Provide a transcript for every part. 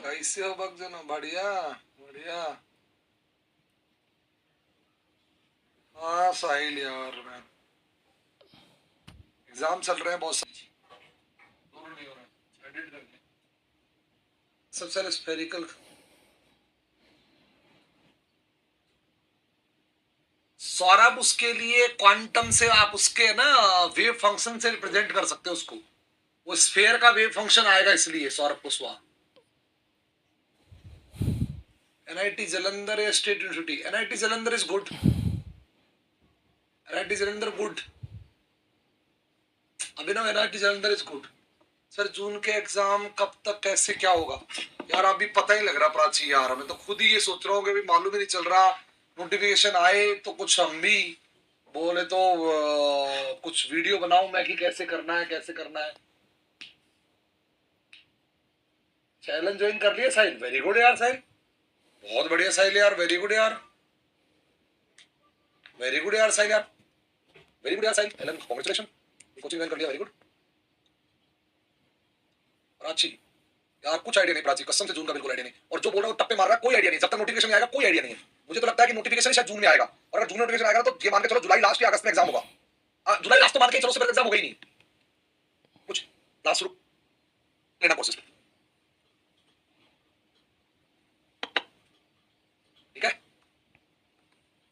कैसे हो भक्तजनों? बढ़िया बढ़िया। हाँ साहिल यार, मैं एग्जाम चल रहे हैं बहुत सारे। दूर नहीं हो रहा है, एडिट करके सबसे पहले स्फेरिकल सौरभ, उसके लिए क्वांटम से आप उसके ना वेव फंक्शन से रिप्रेजेंट कर सकते हो उसको। वो स्फेयर का वेव फंक्शन आएगा, इसलिए सौरभ कुशवाहा। एनआईटी जालंधर या state university? NIT Jalandhar is good. NIT Jalandhar good. Abhinav, NIT Jalandhar is good. Sir June के एग्जाम कब तक, कैसे, क्या होगा यार? अभी पता ही लग रहा प्राची यार, मैं तो खुद ही ये सोच रहा हूँ कि अभी मालूम ही नहीं चल रहा। नोटिफिकेशन आए तो कुछ हम भी बोले तो कुछ वीडियो बनाऊं मैं कि कैसे करना है, कैसे करना है। चैलेंज ज्वाइन कर लिया साहिल, वेरी गुड यार साहिल, बहुत बढ़िया साहिल यार, वेरी गुड यार, वेरी गुड यार साहिल यार, वेरी गुड यार साहिल, एलन कांग्रेचुलेशन, कोचिंग ज्वाइन कर लिया, वेरी गुड। प्राची यार कुछ आइडिया नहीं, प्राची कसम से जून का बिल्कुल आइडिया नहीं, और जो बोल रहा हूँ टप्पे मार रहा है, कोई आइडिया नहीं, जब तक नोटिफिकेशन नहीं आएगा कोई आइडिया नहीं है। मुझे तो लगता है कि नोटिफिकेशन शायद जून में आएगा, और अगर जून नोटिफिकेशन आएगा तो ये मान के चलो जुलाई लास्ट या अगस्त में एग्जाम होगा। जुलाई लास्ट तो मान के चलो, उससे पहले एग्जाम होगा ही नहीं कुछ। क्लास शुरू लेना कोर्सेज, ठीक है।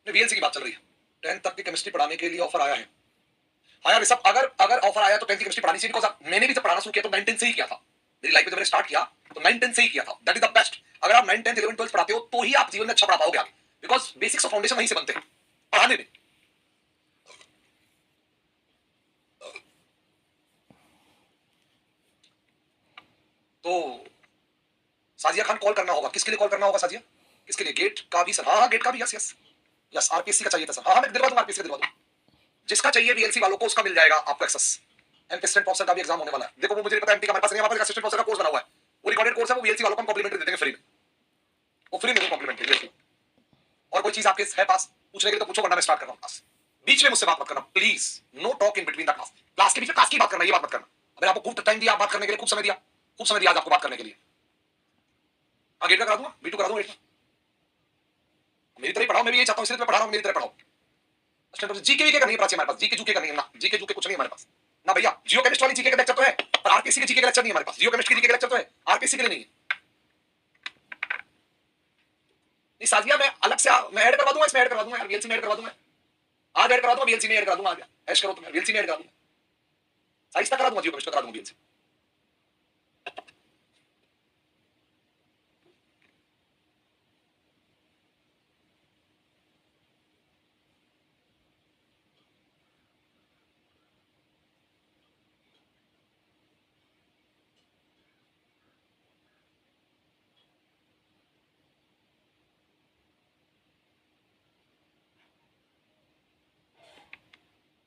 वीएलसी की बात चल रही है, 10th तक की केमिस्ट्री पढ़ाने के लिए ऑफर आया है। हाँ यार सब, अगर अगर ऑफर आया तो 10th की केमिस्ट्री पढ़ानी चाहिए, बिकॉज़ मैंने भी जब पढ़ाना शुरू किया तो 9 10 से ही किया था। मेरी लाइफ में जब मैंने स्टार्ट किया तो 9 10 से ही किया था। That is the best. अगर आप 9 10 11 12 पढ़ाते हो तो ही आप जीवन में अच्छा पढ़ा पाओगे आगे, बिकॉज़ बेसिक्स ऑफ फाउंडेशन वहीं से बनते हैं पढ़ाने में। तो साजिया खान कॉल करना होगा, किसके लिए कॉल करना होगा साजिया? किसके लिए? गेट का भी सर? हाँ हाँ गेट का भी, यस यस यस। आरपीएससी का चाहिए था सर? हाँ हाँ मैं दिलवा दूंगा, आरपीएससी का दिलवा दूंगा। जिसका चाहिए वीएलसी वालों को उसका मिल जाएगा आपको एक्सेस। एंड असिस्टेंट प्रोफेसर का भी एग्जाम होने वाला है। देखो वो मुझे पता है, एमटी का हमारे पास नहीं, हमारे पास असिस्टेंट प्रोफेसर का कोर्स बना हुआ है, वो रिकॉर्डेड कोर्स है, वो वीएलसी वालों को हम कॉम्प्लीमेंट्री दे देंगे फ्री में, वो फ्री में कॉम्प्लीमेंट्री। और कोई चीज आपके है पास पूछने के लिए तो पूछो, वरना मैं स्टार्ट कर रहा हूं क्लास। बीच में मुझसे बात मत करना please, no talk in between the class. Class के बीच में क्लास की बात करना, ये बात मत करना। मैंने आपको खूब टाइम दिया बात करने के लिए, खूब समय दिया, खूब समय दिया आज आपको बात करने के लिए। हाँ गेट का करा दूंगा, B2 करा दूंगा, मेरी तरह पढ़ाओ, मैं भी ये चाहता हूं, इसलिए मैं पढ़ा रहा हूं, मेरी तरह पढ़ाओ। जीके वीके का नहीं है प्राची हमारे पास, जीके जूके का नहीं है ना, जीके जूके कुछ नहीं हमारे पास ना भैया। जियो केमिस्ट्री वाली जीके का लेक्चर तो है, पर आरपीसी के जीके का लेक्चर नहीं है हमारे पास। जियो केमिस्ट्री जीके का लेक्चर तो है, आरपीसी के लिए नहीं है। नहीं साजिया, मैं अलग से मैं ऐड करवा दूंगा, इसमें ऐड करवा दूंगा यार, वीएलसी में ऐड करवा दूंगा, आज ऐड करवा दूंगा, वीएलसी में ऐड करा दूंगा। आज ऐश करो तो मैं वीएलसी में ऐड करा दूंगा, साइज तक करा दूंगा, जियो केमिस्ट्री करा दूंगा वीएलसी।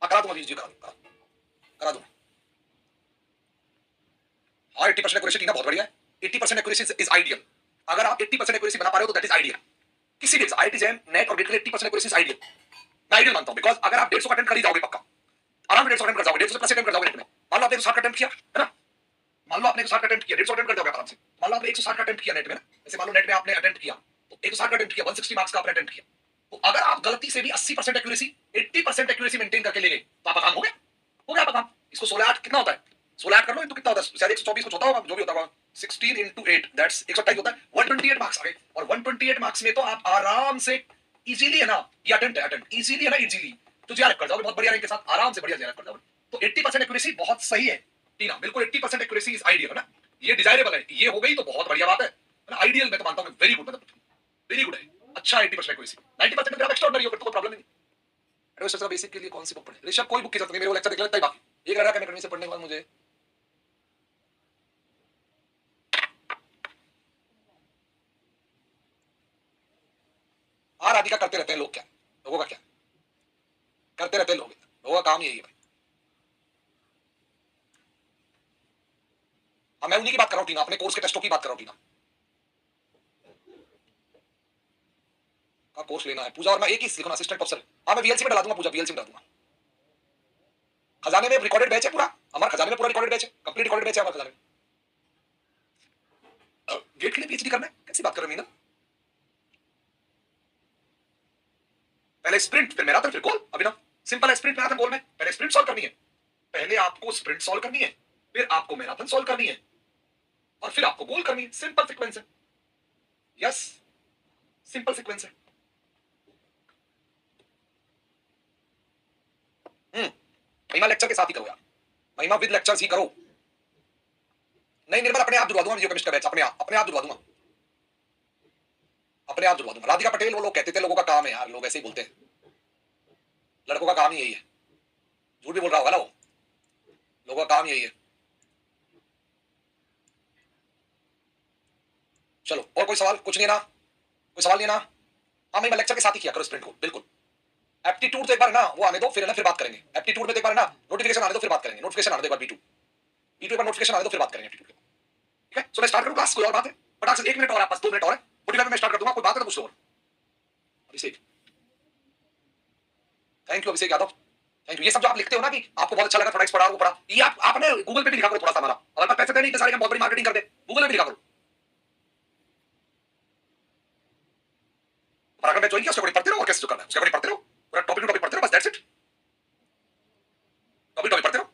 करा दूंगा जी, करा दूंगा। हाँ 80% एक्यूरेसी टीना बहुत बढ़िया है, 80% एक्यूरेसी इज आइडियल। अगर आप 80% एक्यूरेसी बना पा रहे हो तो दैट इज आइडियल। किसी भी आईआईटी जैम नेट और गेट के लिए 80% एक्यूरेसी इज आइडियल। मैं आइडियल मानता हूं, बिकॉज अगर आप 150 का अटेम्प्ट कर ही जाओगे पक्का, आराम से 150 अटेम्प्ट कर जाओगे, 150 से प्लस अटेम्प्ट कर जाओगे नेट में। मान लो आपने 160 का अटेम्प्ट किया है ना, मान लो आपने 160 का अटेम्प्ट किया, 150 अटेम्प्ट कर जाओगे आराम से। मान लो आपने 160 का अटेम्प्ट किया नेट में, जैसे मान लो नेट में आपने अटेम्प्ट किया तो 160 का अटेम्प्ट किया, 160 मार्क्स का आपने अटेम्प्ट किया, तो अगर आप गलती से भी 80% एक्यूरेसी 80% एक्यूरेसी मेंटेन करके ले गए तो आपका काम हो गया, हो गया आपका काम। इसको 16 8 कितना होता है, 16 8 कर लो इनटू कितना होता है, शायद 124 कुछ होता होगा, जो भी होता होगा, 16 into 8 दैट्स 128 होता है, 128 मार्क्स आ गए। और 128 मार्क्स में तो आप आराम से इजीली है ना, ये अटेम्प्ट है, अटेम्प्ट इजीली है ना, इजीली तो जीआरएफ कर जाओगे बहुत बढ़िया रैंक के साथ, आराम से बढ़िया जीआरएफ कर जाओगे। तो 80% एक्यूरेसी बहुत सही है टीना, बिल्कुल 80% एक्यूरेसी इज आइडियल है ना, ये डिजायरेबल है, ये हो गई तो बहुत बढ़िया बात है ना। आइडियल मैं तो मानता हूं, वेरी गुड, मतलब वेरी गुड है, अच्छा 80% एक्यूरेसी। 90% में एक्स्ट्राऑर्डिनरी हो, फिर तो कोई प्रॉब्लम नहीं। अरे सर बेसिक के लिए कौन सी बुक पढ़े ऋषभ? कोई बुक की जरूरत नहीं, मेरे वो लेक्चर देख लेता ही बाकी एक रहा केमिस्ट्री से पढ़ने के बाद मुझे। राधिका करते रहते हैं लोग, क्या लोगों का क्या करते रहते हैं लोग, लोगों का काम यही है भाई। हाँ मैं उन्हीं की बात कर रहा हूँ टीना, अपने कोर्स के टेस्टों की बात कर रहा हूँ टीना का कोर्स लेना है पूजा, और मैं एक ही लिखूंगा असिस्टेंट प्रोफेसर। हाँ मैं वीएलसी में डाला दूंगा पूजा, वीएलसी में डाल दूंगा। खजाने में रिकॉर्डेड बैच है पूरा, हमारे खजाने में पूरा रिकॉर्डेड बैच है, कंप्लीट रिकॉर्डेड बैच है हमारे खजाने में। गेट के लिए पीएचडी करना है, कैसी बात कर रहे हो मीना? पहले स्प्रिंट फिर मैराथन फिर गोल। अभिनव सिंपल है, स्प्रिंट मैराथन गोल में पहले स्प्रिंट सॉल्व करनी है, पहले आपको स्प्रिंट सॉल्व करनी है, फिर आपको मैराथन सॉल्व करनी है और फिर आपको गोल करनी है। सिंपल सीक्वेंस है। यस, सिंपल सीक्वेंस है। महिमा लेक्चर के साथ ही करो यार, महिमा विद लेक्चर्स ही करो। नहीं निर्मल, अपने आप जुड़वा दूंगा वीडियो केमिस्ट्री का बैच, अपने आप जुड़वा दूंगा, अपने आप जुड़वा दूंगा। राधिका पटेल, वो लोग कहते थे लोगों का काम है यार, लोग ऐसे ही बोलते हैं, लड़कों का काम ही यही है। झूठ भी बोल रहा होगा ना वो, लोगों का काम यही है। चलो और कोई सवाल? कुछ नहीं है ना, कोई सवाल नहीं है ना? हाँ मैं लेक्चर के साथ ही किया करो स्प्रिंट को, बिल्कुल। एप्टीट्यूड तो एक बार ना वो आने दो, फिर ना फिर बात करेंगे। एप्टीट्यूड में तो एक बार ना नोटिफिकेशन आने दो, फिर बात करेंगे। नोटिफिकेशन आने दो एक बार B2 एक बार नोटिफिकेशन आने दो, फिर बात करेंगे एप्टीट्यूड। ठीक है, सो मैं स्टार्ट करूं क्लास? कोई और बात है? फटाक से 1 मिनट और, आप पास 2 मिनट और है, 45 में मैं स्टार्ट कर दूंगा। कोई बात है तो पूछ लो। और Abhishek, thank you Abhishek Yadav, thank you. ये सब जो आप लिखते हो ना कि आपको बहुत अच्छा लगा, थोड़ा एक्स पढ़ा वो पढ़ा, ये आपने गूगल पे भी लिखा करो थोड़ा सा। हमारा अगर पैसे देने इतने सारे हम बहुत बड़ी मार्केटिंग कर दे, गूगल पे भी लिखा करो। और अगर मैं ज्वाइन किया उसके पढ़ते रहो, और कैसे जो करना है उसके पढ़ते रहो, पूरा टॉपिक टू टॉपिक पढ़ते रहो, बस दैट्स इट। टॉपिक टॉपिक पढ़ते रहो,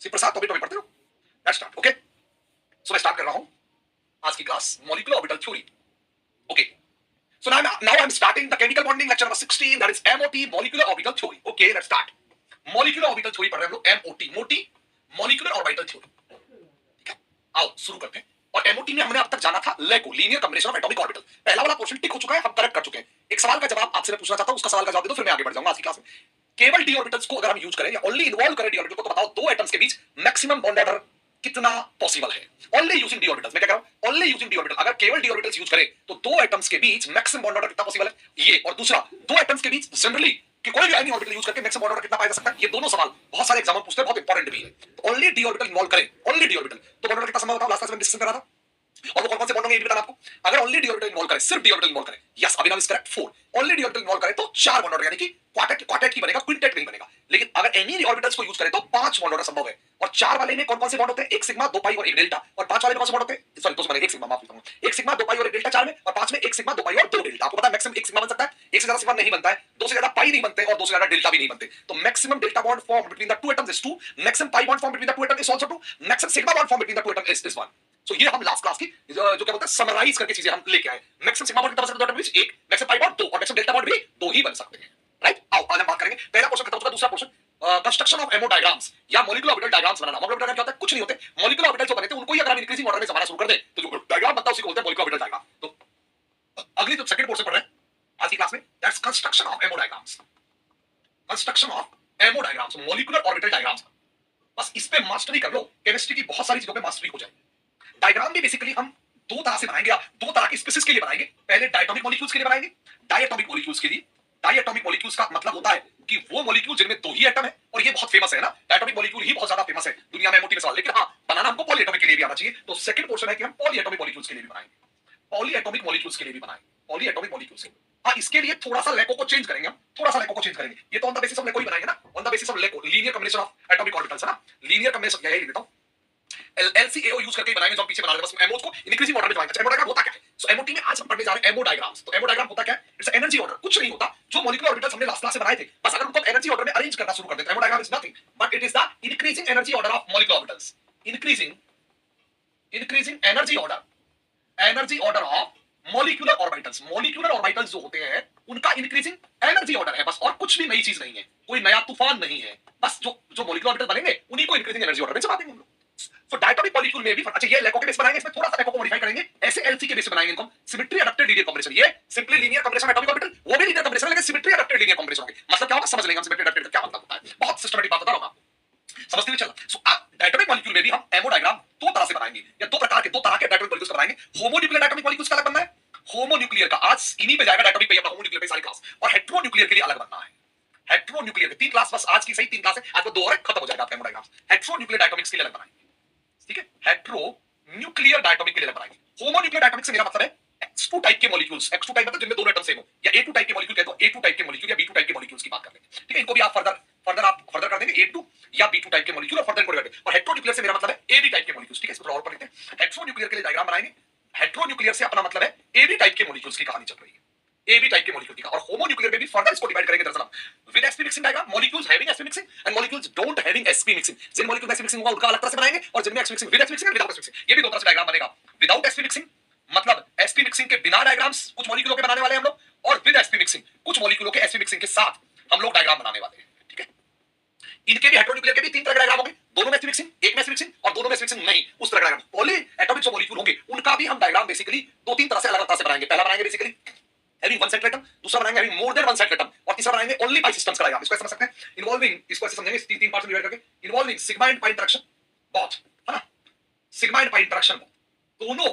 सिर्फ प्रसाद टॉपिक टॉपिक पढ़ते रहो, दैट्स स्टार्ट। ओके, सो मैं स्टार्ट कर रहा हूं आज की class, molecular orbital theory. Okay, so now I'm starting the chemical bonding lecture number 16, that is MOT, molecular orbital theory. Okay, let's start. molecular orbital theory पढ़ रहे हैं हम लोग, MOT मोटी molecular orbital theory। ठीक है, आओ शुरू करते हैं। और MOT में हमने अब तक जाना था LEGO, linear combination of atomic orbital. पहला वाला पोर्शन टिक हो चुका है, हम करेक्ट कर चुके हैं। एक सवाल का जवाब आपसे मैं पूछना चाहता हूं, उसका सवाल का जवाब दे दो, फिर मैं आगे बढ़ जाऊंगा आज की क्लास में। केवल डी ऑर्बिटल्स को अगर हम यूज करें या ओनली इन्वॉल्व करें डी ऑर्बिटल को, तो बताओ दो एटम्स के बीच मैक्सिमम बॉन्ड ऑर्डर कितना पॉसिबल है? Only using D orbitals. मैं क्या कह रहा हूं? Only using D orbital. अगर केवल डी ऑर्बिटल्स यूज करें तो दो एटम्स के बीच मैक्सिमम बॉन्ड ऑर्डर कितना पॉसिबल है? ये। और दूसरा, दो एटम्स के बीच जनरली कि कोई भी एनी ऑर्बिटल यूज करके मैक्सिमम बॉन्ड ऑर्डर कितना पाया जा सकता है? ये दोनों सवाल बहुत सारे एग्जाम में पूछते हैं, बहुत इंपॉर्टेंट भी है। तो ओनली डी ऑर्बिटल इन्वॉल्व करें, ओनली डी ऑर्बिटल, तो बॉन्ड ऑर्डर कितना संभव बताओ? लास्ट क्लास में डिस्कशन कर रहा था, और वो कौन कौन से बॉन्ड होंगे ये भी बताना आपको। अगर ओनली डी ऑर्बिटल इन्वॉल्व करें, सिर्फ डी ऑर्बिटल इन्वॉल्व करें, yes Abhinav is correct 4। Only D orbital involve करें तो 4 बॉन्ड ऑर्डर, यानी कि क्वार्टेट ही बनेगा, क्विंटेट नहीं बनेगा। लेकिन अगर एनी ऑर्बिटल्स को यूज करें तो 5 बॉन्ड ऑर्डर संभव है। और 4 वाले में कौन कौन से बॉन्ड होते हैं? एक सिग्मा, 2 पाई और एक डेल्टा। और 5 वाले में कौन से बॉन्ड होते हैं? सॉरी, 2 से बने एक सिग्मा, माफ करना, एक सिग्मा, 2 पाई और एक डेल्टा 4 में, और 5 में एक सिग्मा, 2 पाई और 2 डेल्टा। आपको पता है मैक्सिमम एक सिग्मा बन सकता है, एक से ज्यादा सिग्मा नहीं बनता है, 2 से ज्यादा पाई नहीं बनते और 2 से ज्यादा डेल्टा भी नहीं बनते। तो maximum delta bond form between the two atoms is 2, maximum pi bond form between the two atoms is also 2, maximum sigma bond form between the two atoms is 1। सो ये हम लास्ट क्लास की जो क्या बोलते हैं समराइज करके चीजें हम लेके आए। मैक्सिमम सिग्मा बॉन्ड कितना बन सकता है दो एटम बीच? एक। मैक्सिमम पाई बॉन्ड 2, और मैक्सिमम डेल्टा बॉन्ड भी 2 ही बन सकते हैं। राइट, आओ आज हम बात करेंगे। पहला पोर्शन खत्म हो चुका, दूसरा portion construction of MO diagrams या मॉलिक्यूलर ऑर्बिटल डायग्राम्स बनाना। मॉलिक्यूलर डायग्राम क्या होता है? कुछ नहीं होते, मॉलिक्यूलर ऑर्बिटल जो बने थे उनको ही अगर हम इंक्रीजिंग ऑर्डर में जमाना शुरू कर दें तो जो डायग्राम बनता है उसी को बोलते हैं मॉलिक्यूलर ऑर्बिटल डायग्राम। तो अगली जो सेकंड पोर्शन पढ़ रहे हैं आज की क्लास में, that's construction of MO diagrams. Construction of MO diagrams, molecular orbital diagrams. बस इस पे मास्टरी कर लो, केमिस्ट्री की बहुत सारी चीजों पे मास्टरी हो जाए। डायग्राम भी बेसिकली हम दो तरह से बनाएंगे, दो तरह की स्पीसीज के लिए बनाएंगे। पहले डायटोमिक मॉलिक्यूल्स के लिए बनाएंगे, डायटोमिक मॉलिक्यूल्स के लिए। डायटोमिक मॉलिक्यूल्स का मतलब होता है कि वो मॉलिक्यूल जिनमें 2 ही एटम है, और ये बहुत फेमस है ना, डायटोमिक मॉलिक्यूल ही बहुत ज्यादा फेमस है दुनिया में एमओटी में सवाल। लेकिन हाँ, बनाना हमको पॉलीएटॉमिक के लिए भी आना चाहिए। तो सेकंड पोर्शन है कि हम पॉलीएटॉमिक मॉलिक्यूल्स के लिए भी बनाएंगे, पॉलीएटॉमिक मॉलिक्यूल्स के लिए भी बनाएंगे, पॉलीएटॉमिक मॉलिक्यूल्स। हाँ, इसके लिए थोड़ा सा लेको को चेंज करेंगे हम, थोड़ा सा लेको को चेंज करेंगे। ये तो ऑन द बेसिस ऑफ लेको ही बनाएंगे ना, ऑन द बेसिस ऑफ लेको, linear combination of atomic orbitals है ना, लीनियर कॉम्बिनेशन। यही देता हूं, LCAO यूज करके बनाएंगे जो हम पीछे बना रहे हैं, बस एमओ को इंक्रीजिंग ऑर्डर में बनाएंगे। अच्छा, एमओ डायग्राम होता क्या है? सो एमओटी में आज हम पढ़ने जा रहे हैं एमओ डायग्राम्स। तो एमओ डायग्राम होता क्या है? It's energy order. कुछ नहीं होता, जो मॉलिक्यूलर ऑर्बिटल्स हमने लास्ट क्लास में बनाए थे, बस अगर उनको एनर्जी ऑर्डर में अरेंज करना शुरू कर देते हैं। Ammo diagram is nothing but it is the increasing energy order of molecular orbitals. Increasing energy order of molecular orbitals. Molecular orbitals जो होते हैं उनका इंक्रीजिंग एनर्जी ऑर्डर है बस, और कुछ भी नई चीज नहीं है, कोई नया तूफान नहीं है। बस जो मॉलिक्यूलर ऑर्बिटल बनेंगे उन्हीं को इंक्रीजिंग एनर्जी ऑर्डर में चला देंगे हम लोग। तो डायटोमिक मॉलिक्यूल में भी, अच्छा ये लेको के बेस बनाएंगे, इसमें थोड़ा सा लेको को मॉडिफाई करेंगे, ऐसे एलसी के बेस बनाएंगे इनको, सिमेट्री अडॉप्टेड लीनियर कॉम्बिनेशन। ये simply linear combination atomic orbital, वो भी लीनियर कॉम्बिनेशन है लेकिन सिमेट्री अडॉप्टेड लीनियर कॉम्बिनेशन होंगे। मतलब क्या होगा समझ लेंगे हम, सिमेट्री अडॉप्टेड का क्या मतलब होता है, बहुत सिस्टमैटिक बात बता रहा हूं आपको, समझते हुए चलना। सो अब डायटोमिक मॉलिक्यूल में भी हम एमो डायग्राम दो तरह से बनाएंगे, या दो तरह के डायटोमिक मॉलिक्यूल्स का बनाएंगे। होमोन्यूक्लियर डायटोमिक मॉलिक्यूल्स का अलग बनना है, होमोन्यूक्लियर का आज इन्हीं पे जाएगा, डायटोमिक पे या होमोन्यूक्लियर पे सारी क्लास, और हेटेरोन्यूक्लियर के लिए अलग बनना है। हेटेरोन्यूक्लियर के 3 क्लास, बस आज की सही 3 क्लास है, आज को 2 और खत्म हो जाएगा आपका एमो डायग्राम। हेटेरोन्यूक्लियर डायटोमिक्स के लिए अलग बनाएंगे, ठीक है, हेटेरोन्यूक्लियर डायटोमिक के लिए अलग बनाएंगे। होमोन्यूक्लियर डायटोमिक से मेरा मतलब है X2 टाइप के मॉलिक्यूल्स, X2 टाइप मतलब जिनमें दोनों एटम सेम हो, या A2 टाइप के मॉलिक्यूल कहते हो, A2 टाइप के मॉलिक्यूल या B2 टाइप के मॉलिक्यूल्स की बात कर लेंगे, ठीक है। इनको भी आप फर्दर फर्दर आप फर्दर कर देंगे A2 या B2 टाइप के मॉलिक्यूल और फर्दर कोड करके। और हेटेरो न्यूक्लियर से मेरा मतलब है AB टाइप के मॉलिक्यूल्स, ठीक है। इसको थोड़ा और पढ़ लेते हैं। हेटेरो न्यूक्लियर के लिए डायग्राम बनाएंगे। हेटेरो न्यूक्लियर से अपना मतलब है AB टाइप के मॉलिक्यूल्स की कहानी चल रही है, AB टाइप के मॉलिक्यूल की। और होमो न्यूक्लियर में भी फर्दर इसको डिवाइड करेंगे दरअसल हम with sp mixing diagram, molecules having sp mixing and molecules don't having sp mixing. जिन मॉलिक्यूल में sp मिक्सिंग होगा उनका अलग तरह से बनाएंगे, और जिनमें sp mixing with sp mixing and without sp mixing, ये भी दो तरह से डायग्राम बनेगा। विदाउट sp मिक्सिंग मतलब sp मिक्सिंग के बिना डायग्राम्स कुछ मॉलिक्यूलों के बनाने वाले हैं हम लोग, और विद sp मिक्सिंग कुछ मॉलिक्यूलों के sp मिक्सिंग के साथ हम लोग डायग्राम बनाने वाले हैं, ठीक है। इनके भी हेटेरो न्यूक्लियर के भी तीन तरह के डायग्राम होंगे, दोनों में sp मिक्सिंग, एक में sp मिक्सिंग और दोनों में sp मिक्सिंग नहीं, उस तरह का डायग्राम। पॉली एटॉमिक जो मॉलिक्यूल होंगे उनका भी हम डायग्राम बेसिकली दो तीन तरह से अलग तरह से बनाएंगे। पहला बनाएंगे basically having one cycle atom, दूसरा बनाएंगे having more than one cycle atom, और तीसरा बनाएंगे only pi systems का डायग्राम। इसको ऐसे समझ सकते हैं, इन्वॉल्विंग, इसको ऐसे समझेंगे तीन तीन पार्ट्स में डिवाइड करके, involving sigma and pi interaction both, है ना, सिग्मा एंड पाई इंटरेक्शन दोनों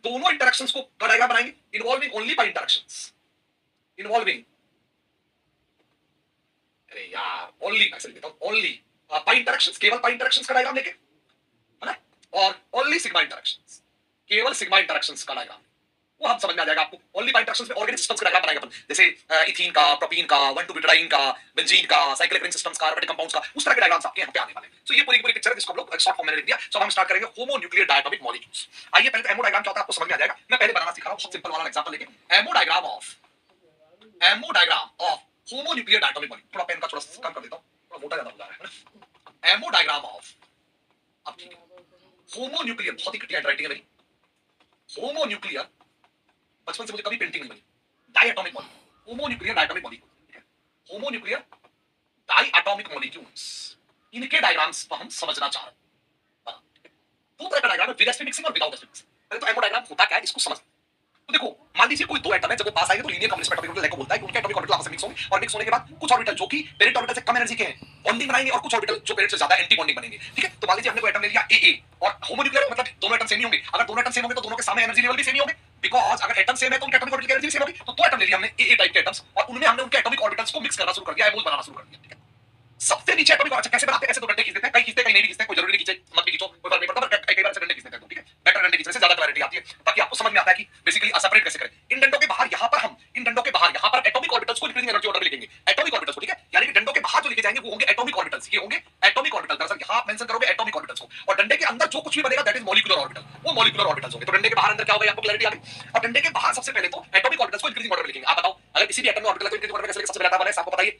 दोनों इंटरेक्शंस को का डायग्राम बनाएंगे। इन्वॉल्विंग ओनली पाई इंटरेक्शंस, इन्वॉल्विंग, अरे यार ओनली एक्चुअली बताओ, ओनली पाई इंटरेक्शंस, केवल पाई इंटरेक्शंस का डायग्राम लेके, है ना, और ओनली सिग्मा इंटरेक्शंस, केवल सिग्मा इंटरेक्शंस का डायग्राम, वो हम समझ में आ जाएगा आपको। ओनली बाय इंटरेक्शंस में ऑर्गेनिक सिस्टम्स का डायग्राम बनाएंगे अपन, जैसे इथीन का, प्रोपीन का, 1,2-ब्यूटाडीन का, बेंजीन का, साइक्लिक रिंग सिस्टम्स का, एरोमेटिक कंपाउंड्स का, उस तरह के डायग्राम्स आपके यहाँ पे आने वाले हैं। सो ये पूरी पूरी पिक्चर है जिसको हम लोग शॉर्ट फॉर्म में लिख दिया। सो हम स्टार्ट करेंगे होमो न्यूक्लियर डायटोमिक मॉलिक्यूल्स। आइए पहले तो एमो डायग्राम क्या होता है आपको समझ में आ जाएगा। मैं पहले बनाना सिखा रहा हूं, बहुत सिंपल वाला एग्जांपल लेके। MO diagram of homo nuclear diatomic molecule. थोड़ा पेन का थोड़ा कम कर देता हूं, थोड़ा मोटा ज्यादा हो जा रहा है। एमो डायग्राम ऑफ, अब ठीक है, होमो न्यूक्लियर, बहुत ही घटिया हैंडराइटिंग है मेरी। होमो न्यूक्लियर, बचपन से मुझे कभी पेंटिंग नहीं बनी। डायटोमिक मॉलिक्यूल, होमो न्यूक्लियर डायटोमिक मॉलिक्यूल, होमो न्यूक्लियर डायटोमिक मॉलिक्यूल्स, इनके डायग्राम्स को हम समझना चाह रहे हैं। दो तरह का डायग्राम है, विद sp मिक्सिंग और विदाउट sp मिक्सिंग। पहले तो एमो डायग्राम होता क्या है इसको समझ। तो देखो, मान लीजिए कोई दो एटम है, जब वो पास आएंगे तो लीनियर कॉम्प्लेक्स एटॉमिक ऑर्बिटल बोलता है कि उनके एटॉमिक ऑर्बिटल आपस में मिक्स होंगे, और मिक्स होने के बाद कुछ ऑर्बिटल जो कि पेरेंट ऑर्बिटल से कम एनर्जी के हैं बॉन्डिंग बनाएंगे, और कुछ ऑर्बिटल जो पेरेंट से ज्यादा एंटी बॉन्डिंग बनेंगे, ठीक है। तो मान लीजिए हमने कोई एटम ले लिया AA, और होमो न्यूक्लियर मतलब दोनों एटम सेम ही होंगे। अगर दोनों एटम सेम होंगे तो दोनों के सामने एनर्जी लेवल भी सेम ही होंगे, बिकॉज़ अगर एटम सेम है तो उनके एटॉमिक ऑर्बिटल की एनर्जी भी सेम होगी। तो दो एटम ले लिया हमने AA टाइप के एटम्स, और उनमें हमने उनके एटॉमिक ऑर्बिटल्स को मिक्स करना शुरू कर दिया, एमोल बनाना शुरू कर दिया, ठीक है। सबसे नीचे एटॉमिक ऑर्बिटल कैसे बनाते हैं, ऐसे दो डंडे खींच देते हैं, कई खींचते हैं कई नहीं खींचते हैं, कोई जरूरी नहीं खींचे, मत भी खींचो, कोई फर्क नहीं पड़ता, पर कई बार ऐसे डंडे खींच देते हैं, ठीक है। बेटर डंडे खींचने से ज्यादा क्लैरिटी आती है, ताकि आपको समझ में आता है कि बेसिकली सेपरेट कैसे करें। इन डंडों के बाहर यहाँ पर हम, इन डंडों के बाहर यहाँ पर एटॉमिक ऑर्बिटल्स को इंक्रीजिंग एनर्जी ऑर्डर में लिखेंगे, एटॉमिक ऑर्बिटल्स को, ठीक है। यानी कि डंडों के बाहर जो लिखे जाएंगे वो होंगे एटॉमिक ऑर्बिटल्स, ये होंगे एटॉमिक ऑर्बिटल। दरअसल यहाँ आप मेंशन करोगे एटॉमिक ऑर्बिटल्स को, और डंडे के अंदर जो कुछ भी बनेगा दैट इज मॉलिक्यूलर ऑर्बिटल, वो मॉलिक्यूलर ऑर्बिटल्स होंगे। तो डंडे के बाहर अंदर क्या होगा आपको क्लैरिटी आ गई। और डंडे के बाहर सबसे पहले तो एटॉमिक ऑर्बिटल्स को इंक्रीजिंग ऑर्डर में लिखेंगे। आप बताओ, अगर किसी भी एटम में ऑर्बिटल को इंक्रीजिंग ऑर्डर में कैसे लिखें, सबसे पहले आता है, आपको बताइए,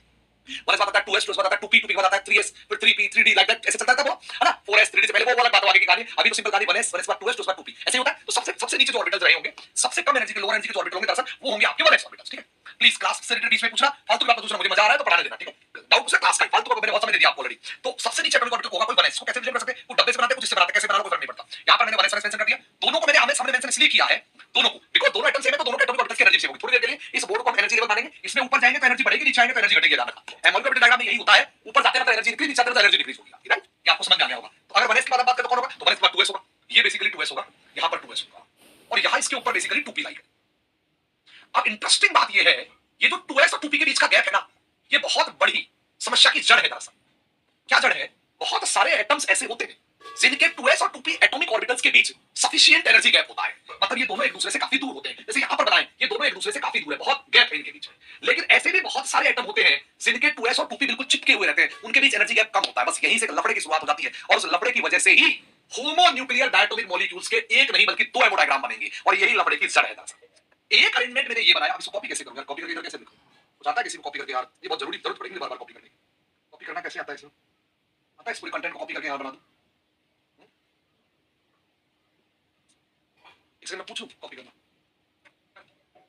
1s बताता है 2s, 2s बताता है 2p, 2p बताता है 3s, फिर 3p, 3d, लाइक दैट ऐसे चलता था वो, है ना। 4s, 3d से पहले वो वाला बात आगे की कहानी। अभी तो सिंपल कहानी 1s, 1s बाद 2s, 2s बाद 2p, ऐसे होता है। तो सबसे नीचे जो ऑर्बिटल्स रहे होंगे, सबसे कम एनर्जी के, लोअर एनर्जी के जो ऑर्बिटल होंगे दरअसल वो होंगे आपके 1s ऑर्बिटल्स, ठीक है। प्लीज क्लास से रिलेटेड बीच में पूछना, फालतू की बात दूसरा, मुझे मजा आ रहा है तो पढ़ाने देना, ठीक है। डाउट पूछना क्लास का, फालतू का मैंने बहुत समझ दिया आपको ऑलरेडी। तो सबसे नीचे एटॉमिक ऑर्बिटल होगा कोई 1s, को कैसे रिलेट कर सकते हैं, वो डब्बे से बनाते हैं, कुछ इससे बनाते हैं, कैसे बनाना कोई फर्क नहीं पड़ता। यहां पर मैंने 1s मेंशन कर दिया। दोनों को मैंने आमने सामने मेंशन इसलिए किया है, दोनों को, बिकॉज़ दोनों एटम सेम है तो दोनों के एटॉमिक ऑर्बिटल्स की एनर्जी सेम होगी। थोड़ी देर के लिए इस बोर्ड को हम एनर्जी लेवल मानेंगे, इसमें ऊपर जाएंगे तो एनर्जी बढ़ेगी, नीचे आएंगे तो एनर्जी घटेगी। याद रखना, एमोल ऑर्बिटल डायग्राम में यही होता है, ऊपर जाते हैं तो एनर्जी इंक्रीज, नीचे आते हैं तो एनर्जी डिक्रीज होगी, राइट। ये आपको समझ में आ गया होगा। तो अगर 1s के बाद बात करें तो कौन होगा, तो 1s के बाद 2s होगा, ये बेसिकली 2s होगा, यहां पर 2s होगा, और यहां इसके ऊपर बेसिकली 2p लाइक है। अब इंटरेस्टिंग बात ये है, ये जो 2s और 2p के बीच का गैप है ना, ये बहुत बड़ी समस्या की जड़ है दरअसल। क्या जड़ है, बहुत सारे एटम्स ऐसे होते हैं जिनके 2s और 2p एटॉमिक ऑर्बिटल्स के बीच सफिशिएंट एनर्जी गैप होता है, मतलब ये दोनों एक दूसरे से काफी दूर होते हैं। जैसे यहां पर बनाएं, ये दोनों एक दूसरे से काफी दूर है, बहुत गैप है इनके बीच में। लेकिन ऐसे भी बहुत सारे एटम होते हैं जिनके 2s और 2p बिल्कुल चिपके हुए रहते हैं, उनके बीच एनर्जी गैप कम होता है। बस यहीं से लफड़े की शुरुआत हो जाती है, और उस लफड़े की वजह से ही होमो न्यूक्लियर डायटोमिक मॉलिक्यूल्स के एक नहीं बल्कि दो एमो डायग्राम बनेंगे, और यही लफड़े की जड़ है दरअसल। एक अरेंजमेंट मैंने ये बनाया, अब इसको कॉपी कैसे करूंगा, कॉपी करके इधर कैसे लिखूं, कुछ आता है किसी को कॉपी करके, यार ये बहुत जरूरी, जरूरत पड़ेगी बार-बार कॉपी करने की। कॉपी करना कैसे आता है इसमें, आता है इस पूरे कंटेंट को कॉपी करके यहां बना दूं, इससे मैं पूछूं कॉपी करना,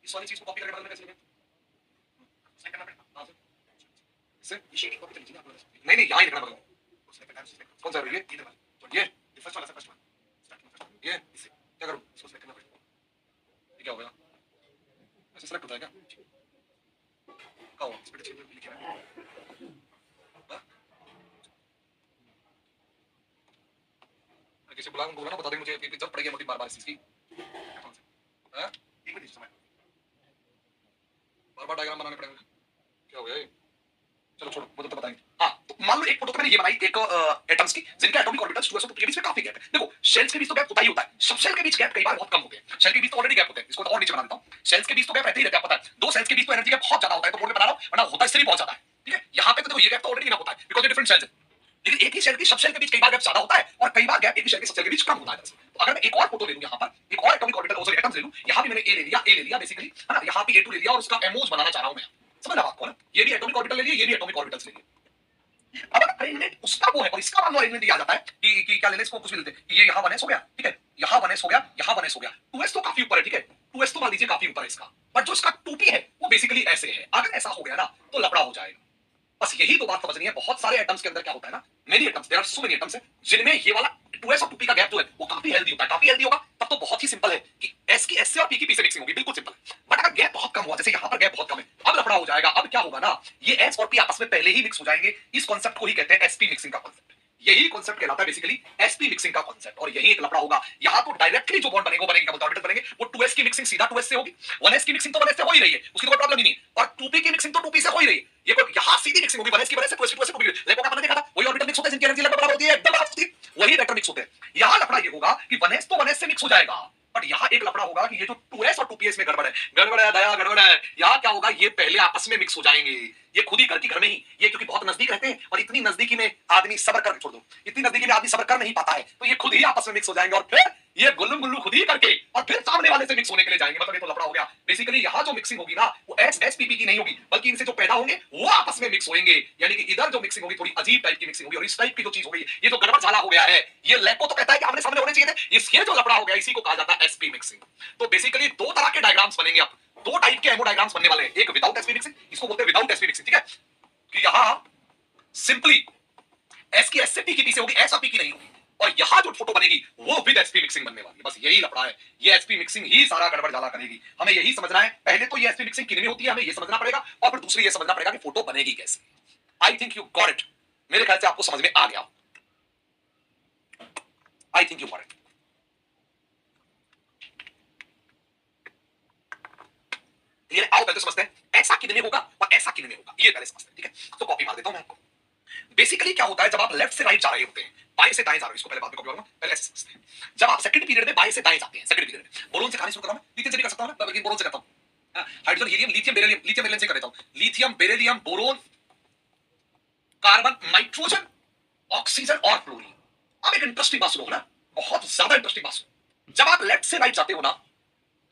इस वाली चीज को कॉपी करके बदलना कैसे लिखें, सेलेक्ट करना पड़ेगा, हां इससे ये शीट कॉपी कर लीजिए आप, नहीं नहीं यहां ही लिखना पड़ेगा, कौन सा है ये फर्स्ट वाला, फर्स्ट वाला, ये इससे क्या करूं, इसको सेलेक्ट करना पड़ेगा, ये क्या हो गया, ऐसे सेलेक्ट होता है क्या, क्या हुआ, इस पे चेंज लिखा है, किसी बुला उनको बोला ना, बता देंगे मुझे, जरूरत पड़ेगी मुझे बार-बार इस चीज की, हां एक मिनट समय, बार-बार डायग्राम बनाने पड़ेंगे, क्या हो गया ये, चलो छोड़ो वो तो बताएंगे। हाँ, तो मान लो एक फोटो तो मैंने ये बनाई एक एटम्स की जिनके एटॉमिक ऑर्बिटल्स 2s और 2p के बीच में काफी गैप है। देखो शेल्स के बीच तो गैप होता ही होता है, सब शेल के बीच गैप कई बार बहुत कम होते हैं, शेल के बीच तो ऑलरेडी गैप होते हैं, इसको तो और नीचे बना देता हूं। शेल्स के बीच तो गैप रहते ही रहते हैं, पता है, दो शेल्स के बीच तो एनर्जी गैप बहुत ज्यादा होता है, तो बोर्ड में बना रहा हूं, वरना होता इससे भी बहुत ज्यादा है, ठीक है। यहां पे तो देखो ये गैप तो ऑलरेडी इनफ होता है बिकॉज ये डिफरेंट सेल्स है, लेकिन एक ही सेल की सब सेल के बीच कई बार गैप ज्यादा होता है और कई बार गैप एक ही सेल के सब सेल के बीच कम होता है। तो अगर मैं एक और फोटो ले लूं यहाँ पर, एक और एटॉमिक ऑर्बिटल सॉरी एटम्स ले लूं, यहाँ भी मैंने ए ले लिया बेसिकली है ना, यहाँ भी A2 ले लिया और उसका एमओज बनाना चाह रहा हूं मैं, समझ रहा आपको ना, ये भी एटॉमिक ऑर्बिटल ले लिया, ये भी एटॉमिक ऑर्बिटल्स ले लिया। अब अरेंजमेंट उसका वो है और इसका मान लो अरेंजमेंट आ जाता है कि क्या लेने इसको कुछ भी लेते हैं, ये यहाँ 1s हो गया, ठीक है, यहाँ 1s हो गया, यहाँ 1s हो गया, 2s तो काफी ऊपर है, ठीक है, 2s तो मान लीजिए काफी ऊपर है इसका, बट जो इसका 2p है वो बेसिकली ऐसे है। अगर ऐसा हो गया ना तो लफड़ा हो जाएगा। बस यही तो बात समझनी है। बहुत सारे एटम्स के अंदर क्या होता है ना, many atoms, there are so many atoms है जिनमें ये वाला 2s और 2p का गैप जो है वो काफी हेल्दी होता है। काफी हेल्दी होगा तब तो बहुत ही सिंपल है कि s की s से और p की p से मिक्सिंग होगी, बिल्कुल सिंपल है। बट अगर गैप बहुत कम हुआ, जैसे यहाँ पर गैप बहुत कम है, अब लफड़ा हो जाएगा। अब क्या होगा ना, ये s और p आपस में पहले ही मिक्स हो जाएंगे। इस कॉन्सेप्ट को ही कहते हैं sp मिक्सिंग का कॉन्सेप्ट। यही कॉन्सेप्ट कहलाता है बेसिकली sp मिक्सिंग का कॉन्सेप्ट। और यही एक लफड़ा होगा। यहाँ तो डायरेक्टली जो बॉन्ड बनेगा बनेंगे ऑर्बिटल बनेंगे, वो 2s की मिक्सिंग सीधा 2s से होगी, 1s की मिक्सिंग तो 1s से हो ही रही है, उसकी कोई प्रॉब्लम ही नहीं, और 2p की मिक्सिंग तो 2p से हो ही रही है। ये कोई यहाँ सीधी मिक्सिंग होगी 1s की 1s से 2s की 2s से 2p। लेकिन आपने देखा था वही ऑर्बिटल मिक्स होते हैं जिनकी एनर्जी लगभग बराबर होती है, एकदम बराबर होती है, वही वेक्टर मिक्स होते हैं। यहाँ लफड़ा ये होगा कि 1s तो 1s से मिक्स हो जाएगा, बट यहाँ एक लफड़ा होगा कि ये जो 2s और 2ps में गड़बड़ है, गड़बड़ है दया, गड़बड़ है। यहाँ क्या होगा, ये पहले आपस में मिक्स हो जाएंगे, ये खुद ही घर की घर में ही, ये क्योंकि बहुत नजदीक रहते हैं और इतनी नजदीकी में आदमी सब्र कर, छोड़ दो, इतनी नजदीकी में आदमी सब्र कर नहीं पाता है, तो ये खुद ही आपस में मिक्स हो जाएंगे और फिर ये गुल्लू गुल्लू खुद ही करके और फिर सामने वाले से मिक्स होने के लिए जाएंगे। मतलब ये तो लफड़ा हो गया। बेसिकली यहाँ जो मिक्सिंग होगी ना वो SSPP की नहीं होगी, बल्कि इनसे जो पैदा होंगे वो आपस में मिक्स होंगे। यानी कि इधर जो मिक्सिंग होगी थोड़ी अजीब टाइप की मिक्सिंग होगी, और इस टाइप की जो चीज हो गई, ये जो गड़बड़ झाला हो गया है, ये लैको तो कहता है कि आमने सामने होने चाहिए थे, ये जो लफड़ा हो गया इसी को कहा जाता है SP मिक्सिंग। तो बेसिकली दो तरह के डायग्राम्स बनेंगे, अब दो टाइप के एमो डायग्राम्स बनने वाले हैं। एक विदाउट SP मिक्सिंग, इसको बोलते हैं विदाउट SP मिक्सिंग, ठीक है, कि यहां सिंपली S की S से P की P से होगी, S और P की नहीं होगी, और यहां जो फोटो बनेगी वो विद SP मिक्सिंग बनने वाली है। बस यही लफड़ा है, ये SP मिक्सिंग ही सारा गड़बड़ जाला करेगी। हमें यही समझना है, पहले तो ये SP मिक्सिंग किन में होती है हमें ये समझना पड़ेगा, और फिर दूसरी ये समझना पड़ेगा कि फोटो बनेगी कैसे। I think you got it, मेरे ख्याल से आपको समझ में आ गया। I think you got it. Clear? आओ पहले समझते हैं ऐसा किन में होगा और ऐसा किन में होगा, ये पहले समझते हैं, ठीक है। तो कॉपी मार देता हूं मैं आपको। बेसिकली क्या होता है, जब आप लेफ्ट से राइट जा रहे होते हैं, बाएं से दाएं जा रहे हो, इसको पहले बाद में कॉपी करूंगा, पहले ऐसे समझते हैं। जब आप सेकंड पीरियड में बाएं से दाएं जाते हैं, सेकंड पीरियड में बोरोन से कहानी शुरू कर रहा हूं, लिथियम से भी कर सकता हूं ना, लेकिन बोरोन से करता हूं। Hydrogen helium lithium beryllium, lithium beryllium से कर देता हूं। Lithium beryllium boron carbon nitrogen oxygen और फ्लोरीन। अब एक इंटरेस्टिंग बात सुनो ना, बहुत ज्यादा इंटरेस्टिंग बात सुनो। जब आप लेफ्ट से राइट जाते हो ना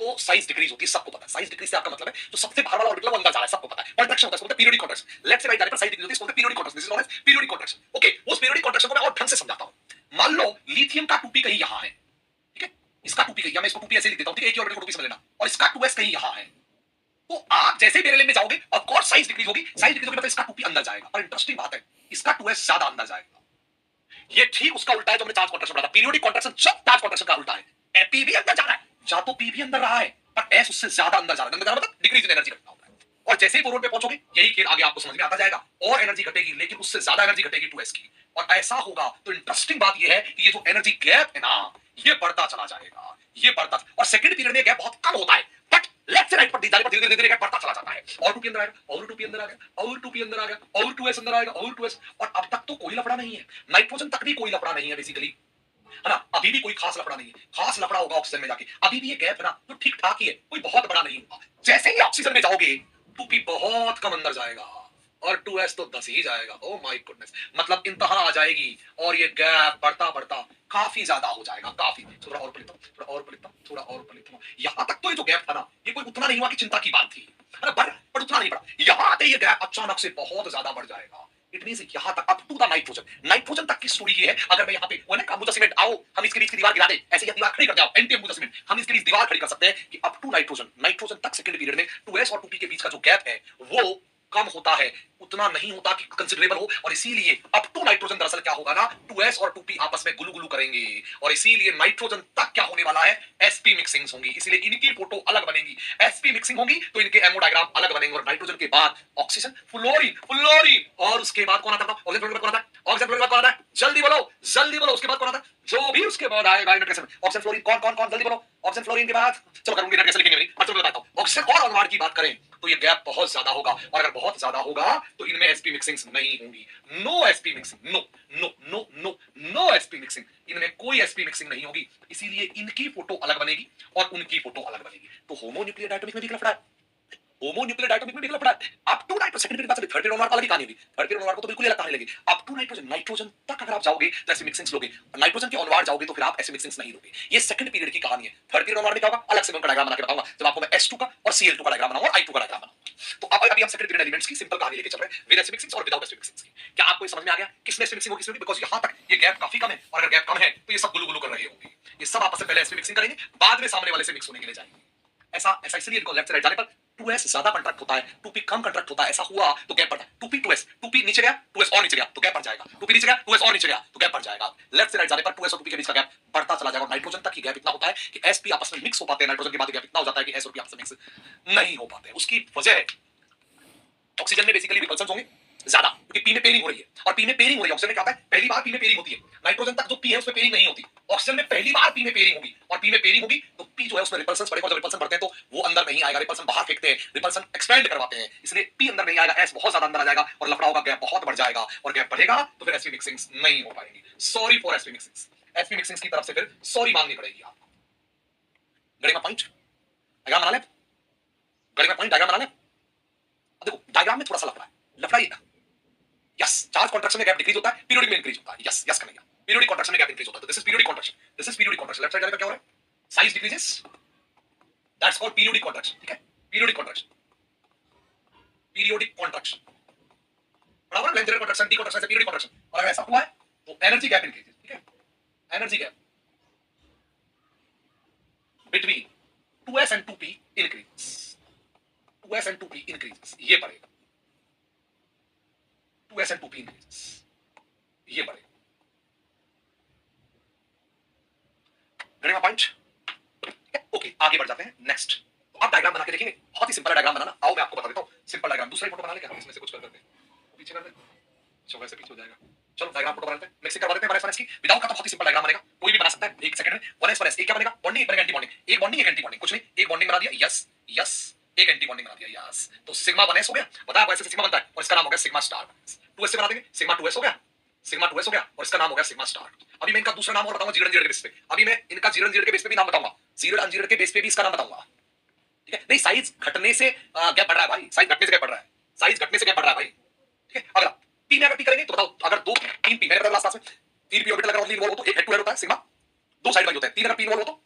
तो साइज डिक्रीज होती है, सबको पता है। साइज डिक्रीज से आपका मतलब है जो सबसे बाहर वाला ऑर्बिटल वो अंदर जा रहा है, सबको पता है। कॉन्ट्रैक्शन होता है, इसको पीरियोडिक कॉन्ट्रैक्शन। लेफ्ट से राइट जाने पर साइज डिक्रीज होती है, इसको periodic contraction. This is known as periodic contraction. Okay, उस पीरियोडिक कॉन्ट्रैक्शन को मैं और ढंग से समझाता हूं। मान लो लिथियम का 2p कहीं यहां है, ठीक है, इसका 2p कहीं, मैं इसको 2p ऐसे लिख देता हूं, ठीक है, एक ही ऑर्बिटल को 2p समझ लेना, और इसका 2s कहीं यहां है। तो आप जैसे ही बेरिलियम में जाओगे ऑफ कोर्स साइज डिक्रीज होगी, साइज डिक्रीज होगी मतलब इसका 2p अंदर जाएगा। और इंटरेस्टिंग बात है, इसका 2s ज्यादा अंदर जाएगा। ये ठीक उसका उल्टा है जो हमने चार्ज कॉन्ट्रैक्शन पढ़ा था। पीरियोडिक कॉन्ट्रैक्शन जब चार्ज कॉन्ट्रैक्शन का उल्टा है, p भी अंदर जा रहा है, जा तो p भी अंदर रहा है, पर s उससे ज्यादा अंदर जा रहा है, अंदर जा रहा मतलब डिक्रीज इन एनर्जी घटना होता है। और जैसे ही बोरोन पे पहुंचोगे यही खेल आगे आपको समझ में आता जाएगा, और एनर्जी घटेगी लेकिन उससे ज्यादा एनर्जी घटेगी 2s की। और ऐसा होगा तो इंटरेस्टिंग बात यह है कि ये जो एनर्जी गैप है ना ये बढ़ता चला जाएगा, ये बढ़ता। और सेकंड पीरियड में गैप बहुत कम होता है, बट लेफ्ट से राइट पर जाने पर धीरे धीरे गैप बढ़ता चला जाता है। और 2p अंदर आएगा, और 2p अंदर आ गया, और 2p अंदर आ गया, और 2s अंदर आएगा, और 2s। और अब तक तो कोई लफड़ा नहीं है, नाइट्रोजन तक भी कोई लफड़ा नहीं है बेसिकली, है ना, अभी भी कोई खास लफड़ा नहीं है। खास लफड़ा होगा ऑक्सीजन में जाके, अभी भी ये गैप है ना तो ठीक ठाक ही है, कोई बहुत बड़ा नहीं होगा। जैसे ही ऑक्सीजन में जाओगे 2p बहुत कम अंदर जाएगा और 2s तो 10 ही जाएगा। ओह माय गुडनेस, मतलब इंतहा आ जाएगी और ये गैप बढ़ता बढ़ता काफी ज्यादा हो जाएगा, काफी। थोड़ा और पढ़ता हूं, थोड़ा और पढ़ता हूं, थोड़ा और पढ़ता हूं। यहां तक तो ये जो गैप था ना ये कोई उतना नहीं हुआ कि चिंता की बात थी, है ना, पर उतना नहीं बढ़ा। यहां आते ये गैप अचानक से बहुत ज्यादा बढ़ जाएगा। इट मींस यहां तक अप टू द नाइट्रोजन तक की स्टोरी ये है। अगर मैं यहां पे वो ना मुझे सीमेंट आओ हम इसके बीच की दीवार गिरा दे, ऐसे ये दीवार खड़ी कर जाओ, एंटी मुझे सीमेंट, हम इसके बीच दीवार खड़ी कर सकते हैं कि अप टू नाइट्रोजन तक सेकंड पीरियड में 2s और 2p के बीच का जो गैप है वो कम होता है, उतना नहीं होता कि कंसिडरेबल हो। और इसीलिए अप टू नाइट्रोजन दरअसल क्या होगा ना 2s और 2p आपस में गुलू गुलू करेंगे, और इसीलिए नाइट्रोजन तक क्या होने वाला है sp मिक्सिंग्स होंगी, इसलिए इनकी फोटो अलग बनेगी। sp मिक्सिंग होगी तो इनके एमो डायग्राम अलग बनेंगे, और नाइट्रोजन के बाद ऑक्सीजन, फ्लोरीन, और उसके बाद कौन आता था, ऑक्सीजन फ्लोरीन कौन आता है, ऑक्सीजन फ्लोरीन कौन आता है, जल्दी बोलो उसके बाद कौन आता है, जो भी उसके बाद आएगा ऑक्सीजन फ्लोरीन कौन जल्दी बोलो। ऑक्सीजन फ्लोरीन के बाद चलो करूंगी कैसे लिखेंगे नहीं, पर चलो बताता हूं। ऑक्सीजन और अनवार की बात करें तो ये गैप बहुत ज्यादा होगा, और अगर बहुत ज्यादा होगा तो इनमें sp मिक्सिंग्स नहीं होंगी। No sp mixing, no sp mixing, इनमें कोई sp मिक्सिंग नहीं होगी, इसीलिए इनकी फोटो अलग बनेगी और उनकी फोटो अलग बनेगी। तो होमोन्यूक्लियर डायटोमिक में भी लफड़ा है, होमोन्यूक्लियर डायटोमिक में भी लफड़ा है। Up to nitrogen, second period बाद थर्ड पीरियड वाली कहानी होगी। थर्ड पीरियड ऑनवर्ड को तो बिल्कुल ही अलग कहानी लगेगी। अप टू नाइट्रोजन, नाइट्रोजन तक अगर आप जाओगे तो ऐसे मिक्सिंग्स लोगे। नाइट्रोजन के ऑनवर्ड जाओगे तो फिर आप ऐसे मिक्सिंग्स नहीं लोगे। ये सेकंड पीरियड की कहानी है। थर्ड पीरियड ऑनवर्ड में क्या होगा अलग से मैं डायग्राम बना के बताऊंगा। जब आपको मैं S2 का और Cl2 का डायग्राम बनाऊंगा और I2 का डायग्राम बनाऊंगा। तो अब अभी हम सेकंड पीरियड एलिमेंट्स की सिंपल कहानी लेके चल रहे हैं, विद एसिड मिक्सिंग्स और विदाउट एसिड मिक्सिंग्स की। क्या आपको समझ में आ गया किसमें एसिड मिक्सिंग होगी किसमें? बिकॉज़ यहां तक ये गैप काफी कम है, और अगर गैप कम है तो ये सब गुलू गुलू कर रहे होंगे। ये सब आपस में पहले एसिड मिक्सिंग करेंगे, बाद में सामने वाले से मिक्स होने के लिए जाएंगे। ऐसा ऐसा इसलिए इनको लेफ्ट से राइट जाने पर 2s ज्यादा कंट्रैक्ट होता है, 2p कम कंट्रैक्ट होता है। ऐसा हुआ तो गैप बढ़ता है। 2p 2s, 2p नीचे गया 2s और नीचे गया तो गैप बढ़ जाएगा। 2p नीचे गया 2s और नीचे गया तो गैप बढ़ जाएगा। लेफ्ट से राइट जाने पर 2s और 2p के बीच का गैप बढ़ता चला जाएगा। और नाइट्रोजन तक की गैप इतना होता है कि sp आपस में मिक्स हो पाते हैं। नाइट्रोजन के बाद गैप इतना हो जाता है कि s और p आपस में मिक्स नहीं हो पाते। उसकी वजह है ऑक्सीजन में बेसिकली रिपल्शंस होंगे ज्यादा, क्योंकि पी में पेयरिंग हो रही है। और पी में पेयरिंग हो रही है, ऑक्सीजन में क्या होता है पहली बार पी में पेयरिंग होती है। नाइट्रोजन तक जो पी है उसमें पेयरिंग नहीं होती, ऑक्सीजन में पहली बार पी में पेयरिंग होगी। और पी में पेयरिंग होगी तो पी जो है उसमें रिपल्शंस बढ़ेगा। जब रिपल्शन बढ़ते हैं तो वो अंदर नहीं आएगा, रिपल्शन बाहर फेंकते हैं, रिपल्शन एक्सपेंड करवाते हैं, इसलिए पी अंदर नहीं आएगा, एस बहुत ज्यादा अंदर आ जाएगा और लफड़ा होगा, गैप बहुत बढ़ जाएगा। और गैप बढ़ेगा तो फिर एसपी मिक्सिंग्स नहीं हो पाएंगी। Sorry for SP mixings. SP mixings की तरफ से फिर सॉरी मांगनी पड़ेगी आपको। गड़े में पॉइंट डायग्राम बना ले, गड़े में पॉइंट डायग्राम बना ले। देखो डायग्राम में थोड़ा सा लफड़ा है, लफड़ा ये यस चार्ज कॉन्ट्रैक्शन में गैप डिक्रीज होता है, पीरियोडिक में इंक्रीज होता है। यस यस करेंगे, पीरियोडिक कॉन्ट्रैक्शन में गैप इंक्रीज होता है। तो this is periodic contraction, this is periodic contraction. Left side जाने पर क्या हो रहा है size decreases, that's called periodic contraction. ठीक है, पीरियोडिक कॉन्ट्रैक्शन, पीरियोडिक कॉन्ट्रैक्शन बराबर लेंथ कॉन्ट्रैक्शन डी कॉन्ट्रैक्शन से पीरियोडिक कॉन्ट्रैक्शन। और अगर ऐसा हुआ है तो एनर्जी गैप इंक्रीजेस। ठीक है, energy gap between 2s and 2p increases, 2s and 2p increases, ये बढ़ेगा। 2s and 2p इंक्रीजेस, ये बढ़ेगा। गणित पॉइंट ओके, आगे बढ़ जाते हैं नेक्स्ट। तो आप डायग्राम बना के देखेंगे, बहुत ही सिंपल डायग्राम बनाना। आओ मैं आपको बता देता हूं सिंपल डायग्राम। दूसरा फोटो बना ले क्या, इसमें से कुछ कर देते हैं, पीछे कर दे, चलो वैसे पीछे हो जाएगा। चलो डायग्राम फोटो बनाते हैं, मिक्सिंग करवा देते हैं 1s 1s की। विदाउट का तो बहुत ही सिंपल डायग्राम बनेगा, कोई भी बना सकता है एक सेकंड में। 1s 1s एक क्या बनेगा, बॉन्डिंग एक बनेगा एंटी बॉन्डिंग, एक बॉन्डिंग एक एंटी बॉन्डिंग, कुछ नहीं, एक बॉन्डिंग बना दिया यस यस, एक एंटी बॉन्डिंग बना दिया यस। तो सिग्मा 1s हो गया, बताया वैसे सिग्मा बनता है और इसका नाम हो गया सिग्मा स्टार। 2s से बना देंगे, सिग्मा 2s हो गया, सिग्मा 2s हो गया और इसका नाम हो गया सिग्मा स्टार। अभी मैं इनका दूसरा नाम और बताऊंगा जीरो जीरो के बेस पे। अभी मैं इनका जीरो जीरो के बेस पे भी नाम बताऊंगा, जीरो जीरो के बेस पे भी इसका नाम बताऊंगा। ठीक है, नहीं साइज घटने से गैप बढ़ रहा है भाई, साइज घटने से गैप बढ़ रहा है, साइज घटने से गैप बढ़ रहा है भाई। ठीक है, अगला पी में अगर पी करेंगे तो बताओ, अगर दो तीन पी, मैंने बताया लास्ट क्लास में, तीन पी ऑर्बिटल अगर ओनली इन्वॉल्व हो तो एक हेड टू हेड होता है सिग्मा, दो साइड वाइज होता है। तीन अगर पी इन्वॉल्व हो तो,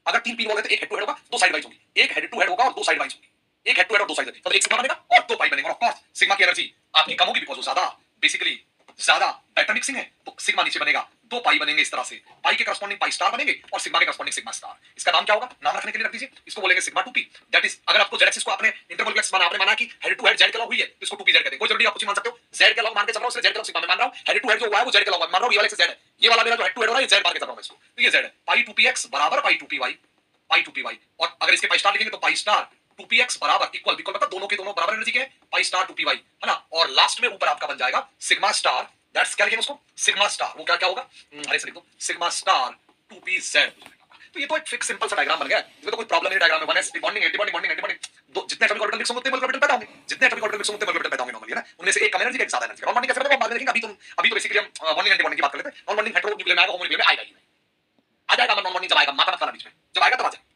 अगर तीन पी इन्वॉल्व है तो एक हेड टू हेड होगा, दो साइड वाइज होगी। एक हेड टू हेड होगा और दो साइड वाइज होगी, एक हेड टू हेड और दो साइड, मतलब एक सिग्मा बनेगा और दो पाई बनेगा। ऑफ कोर्स सिग्मा की एनर्जी आपकी कम होगी बिकॉज़ वो ज्यादा बेसिकली ज्यादा बेटर मिक्सिंग है, तो सिग्मा नीचे बनेगा, दो पाई बनेंगे इस तरह से, पाई के करस्पॉन्डिंग पाई स्टार बनेंगे और सिग्मा के करस्पॉन्डिंग सिग्मा स्टार। इसका नाम क्या होगा, नाम रखने के लिए रख दीजिए, इसको बोलेंगे सिग्मा 2p। दैट इज अगर आपको z एक्सिस को आपने इंटरवल एक्सिस माना, आपने माना कि हेड टू हेड z के लॉन्ग हुई है तो इसको 2p z कहते हैं। कोई जरूरी आप कुछ मान सकते हो, z के लॉन्ग मान के चल रहा हूं, इसलिए z के लॉन्ग सिग्मा में मान रहा हूं। हेड टू हेड जो हुआ है वो z के लॉन्ग मान रहा हूं, ये वाला एक्सिस z है, ये वाला मेरा जो हेड टू हेड हो रहा है ये z मान के चल रहा हूं इसको, तो ये z है। पाई 2px बराबर पाई 2py, पाई 2py। और अगर इसके पाई स्टार लिखेंगे तो पाई स्टार 2px बराबर इक्वल इक्वल, मतलब दोनों के दोनों बराबर एनर्जी के हैं, पाई स्टार 2py है ना। और लास्ट में ऊपर आपका बन जाएगा सिग्मा स्टार, दैट्स क्या लिखेंगे उसको, सिग्मा स्टार। वो क्या क्या होगा, अरे लिख दो सिग्मा स्टार 2pz। तो ये तो एक फिक्स सिंपल सा डायग्राम बन गया, इसमें तो कोई प्रॉब्लम नहीं। डायग्राम में 1s bonding anti bonding bonding anti bonding, दो जितने एटॉमिक ऑर्बिटल मिक्स होंगे उतने मोलर ऑर्बिटल पैदा होंगे, जितने एटॉमिक ऑर्बिटल मिक्स होंगे उतने मोलर ऑर्बिटल पैदा होंगे नॉर्मली, है ना। उनमें से एक कम एनर्जी का, एक ज्यादा एनर्जी का। नॉन बॉन्डिंग कैसे बताओ बाद में देखेंगे, अभी तो बेसिकली हम बॉन्डिंग एंटी बॉन्डिंग की बात कर लेते हैं। नॉन बॉन्डिंग हेटेरो न्यूक्लियर में आएगा, होमो न्यूक्लियर में आएगा ही नहीं, आ जाएगा नॉन बॉन्डिंग जब आएगा, माता मत करना बीच में, जब आएगा तब आ जाएगा।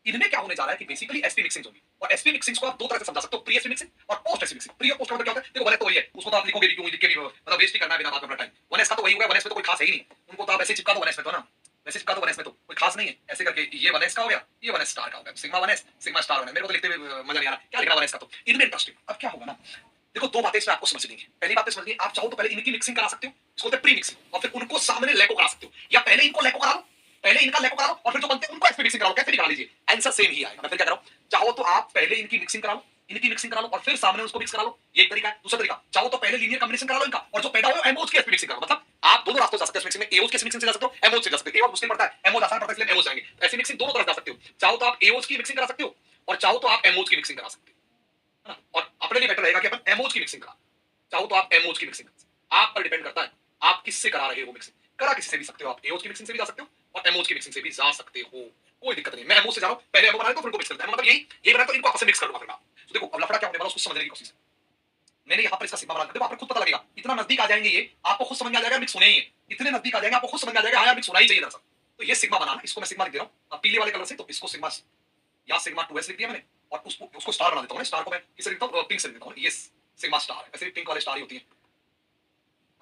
इनमें क्या होने जा रहा है कि बेसिकली एसपी मिक्सिंग होगी, और एसपी मिक्सिंग को आप दो तरह से समझा सकते हो, प्री एसपी मिक्सिंग और पोस्ट एसपी मिक्सिंग। प्री और पोस्ट का मतलब क्या होता है, देखो वन तो वही है, उसको तो आप लिखोगे भी क्यों, लिख के भी मतलब वेस्ट ही करना है बिना बात में अपना टाइम। वन एस का तो वही होगा, वन एस में तो कोई खास है ही नहीं, उनको तो आप ऐसे चिपका दो वन एस में, तो ना वैसे चिपका दो वन एस में, तो कोई खास नहीं है। ऐसे करके ये वन एस का हो गया, ये वन एस स्टार का हो गया, sigma one S sigma star one S. मेरे को तो लिखते हुए मजा नहीं आ रहा, क्या लिखना वन एस का, तो इनमें इंटरेस्टिंग। अब क्या होगा ना, देखो दो बातें इसमें आपको समझनी है। पहली बात समझनी है, आप चाहो तो पहले इनकी मिक्सिंग करा सकते हो, इसको होता है प्री मिक्सिंग, और फिर उनको सामने लेको करा सकते हो, या पहले इनको लेको करा लो, पहले इनका लेको करा लो और फिर जो बनते हैं उनको एसपी मिक्सिंग करा लो। कैसे निकाल लीजिए, आंसर सेम ही आएगा। मैं फिर क्या करूं, चाहो तो आप पहले इनकी मिक्सिंग करा लो, इनकी मिक्सिंग करा लो और फिर सामने उसको मिक्स करा लो, ये एक तरीका है। दूसरा तरीका, चाहो तो पहले लीनियर कॉम्बिनेशन करा लो इनका, और जो पैदा हो एमओज की एसपी मिक्सिंग करा लो। मतलब आप दोनों रास्तों से जा सकते हो मिक्सिंग में, एओज की मिक्सिंग से जा सकते हो, एमओज से जा सकते हो। एओज मुश्किल पड़ता है, एमओज आसान पड़ता है, इसलिए एमओज जाएंगे। ऐसी मिक्सिंग दोनों तरफ जा सकते हो, चाहो तो आप एओज की मिक्सिंग करा सकते हो और चाहो तो आप एमओज की मिक्सिंग करा सकते हो, है ना। और अपने लिए बेटर रहेगा कि अपन एमओज की मिक्सिंग करा, चाहो तो आप एमओज की मिक्सिंग करा, आप पर डिपेंड करता है आप किससे करा रहे हो मिक्सिंग। करा किसी से भी सकते हो, आप एओज की मिक्सिंग से भी जा सकते हो और एमओज की मिक्सिंग से भी जा सकते हो, कोई दिक्कत नहीं। मैं एमओज से जा रहा हूं, पहले एमओ बना लेता हूं फिर उनको मिक्स करता है, मतलब यही बना तो इनको आपस में मिक्स कर दूंगा फिर मैं। तो देखो अब लफड़ा क्या होने वाला उसको समझने की कोशिश। मैंने यहाँ पर इसका सिग्मा बना, देखो आपको खुद पता लगेगा, इतना नजदीक आ जाएंगे ये, आपको खुद समझ में आ जाएगा मिक्स होने ही है। इतने नजदीक आ जाएंगे आपको खुद समझ में आ जाएगा हाँ यार मिक्स होना ही चाहिए दरअसल। तो ये सिग्मा बनाना, इसको मैं सिग्मा लिख दे रहा हूँ पीले वाले कलर से, तो इसको सिग्मा या सिग्मा 2s लिख दिया मैंने, और उसको उसको स्टार बना देता हूँ। स्टार को मैं किससे लिखता हूँ? पिंक से लिखता हूँ। ये सिग्मा स्टार है। ऐसे पिंक वाले स्टार ही होती है,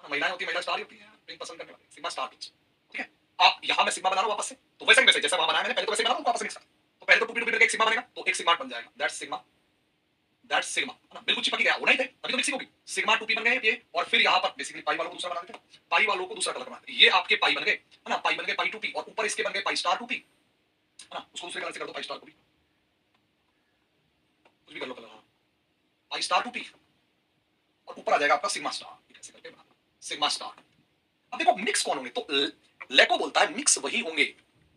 महिलाएं होती है, महिला स्टार ही होती है, पिंक पसंद करने वाली सिग्मा स्टार पिंक। ठीक है, आप यहाँ मैं सिग्मा बना रहा हूँ वापस से, तो वैसे ही वैसे जैसा वहां बनाया मैंने, पहले तो वैसे बना रहा हूँ, वापस मिक्स कर। तो पहले तो 2p 2p एक सिग्मा बनेगा, तो एक सिग्मा बन जाएगा, दैट्स सिग्मा है ना, बिल्कुल चिपक गया, होना ही था, तभी तो मिक्सिंग होगी। सिग्मा 2p बन गए ये, और फिर यहाँ पर बेसिकली पाई वालों को दूसरा बना देते हैं, पाई वालों को दूसरा कलर बना देते हैं। ये आपके पाई बन गए है ना, पाई बन गए पाई 2p, और ऊपर इसके बन गए पाई स्टार 2p है ना, उसको दूसरे कलर से कर दो, पाई स्टार को भी कुछ भी कर लो कलर, हाँ पाई स्टार 2p, और ऊपर आ जाएगा आपका सिग्मा स्टार, ऐसे करके बना सिग्मा स्टार। अब देखो मिक्स कौन होंगे, तो लेको बोलता है मिक्स वही होंगे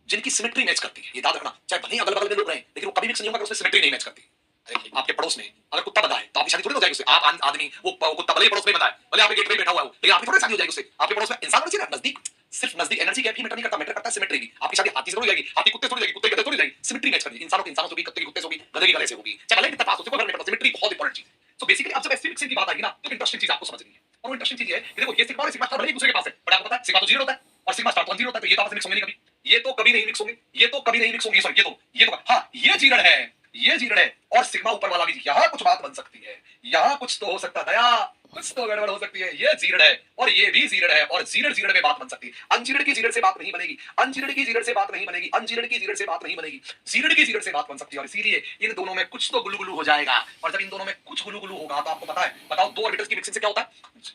जिनकी सिमेट्री मैच करती है। ये याद रखना, चाहे भले अगल बगल में लोग रहे लेकिन वो कभी मिक्स नहीं होगा अगर उसमें सिमेट्री नहीं मैच करती। अरे आपके पड़ोस में अगर कुत्ता बंधा है तो आपकी शादी थोड़ी हो जाएगी उससे। आप आदमी वो कुत्ता भले पड़ोस में बंधा है, भले आपके गेट पे बैठा हुआ है, लेकिन आपकी थोड़ी शादी हो जाएगी उससे। आपके पड़ोस में इंसान होना चाहिए, नजदीक, सिर्फ नजदीक। एनर्जी गैप ही मैटर नहीं करता, मैटर करता है सिमेट्री भी। आपकी शादी हाथी से थोड़ी हो जाएगी, हाथी कुत्ते से थोड़ी जाएगी, कुत्ते गधे से थोड़ी जाएगी। सिमेट्री मैच करनी, इंसानों की इंसानों से होगी, कुत्ते की कुत्ते से होगी, गधे की गधे से होगी, चाहे भले कितना पास हो, कोई फर्क नहीं पड़ता। सिमेट्री बहुत इंपॉर्टेंट चीज है। सो बेसिकली अब जब एसपी मिक्सिंग की बात आएगी ना, तो इंटरेस्टिंग चीज आपको समझनी है। और वो इंटरेस्टिंग चीज है कि देखो ये सिग्मा और सिग्मा स्टार भले एक दूसरे के पास है, बट आपको पता है सिग्मा तो जीरो होता है और सिग्मा स्टार तो जीरो होता है, तो ये तो आपस में मिक्स होंगे नहीं कभी, ये तो कभी नहीं मिक्स होंगे, ये तो कभी नहीं मिक्स होंगे। सॉरी ये तो हाँ ये जीरण है, ये जीरण है, और सिग्मा ऊपर वाला भी। यहाँ कुछ बात बन सकती है, यहाँ कुछ तो हो सकता है दया, कुछ तो गड़बड़ हो सकती है। ये जीरण है और ये भी जीरण है, और जीरण जीरण में बात बन सकती है। अनजीरण की जीरण से बात नहीं बनेगी, अनजीरण की जीरण से बात नहीं बनेगी, अनजीरण की जीरण से बात नहीं बनेगी, जीरण की जीरण से बात बन सकती है। और इसीलिए इन दोनों में कुछ तो गुलू गुलू हो जाएगा। और जब इन दोनों में कुछ गुलू गुलू होगा तो आपको पता है, बताओ दो ऑर्बिटल्स की मिक्सिंग से क्या होता है?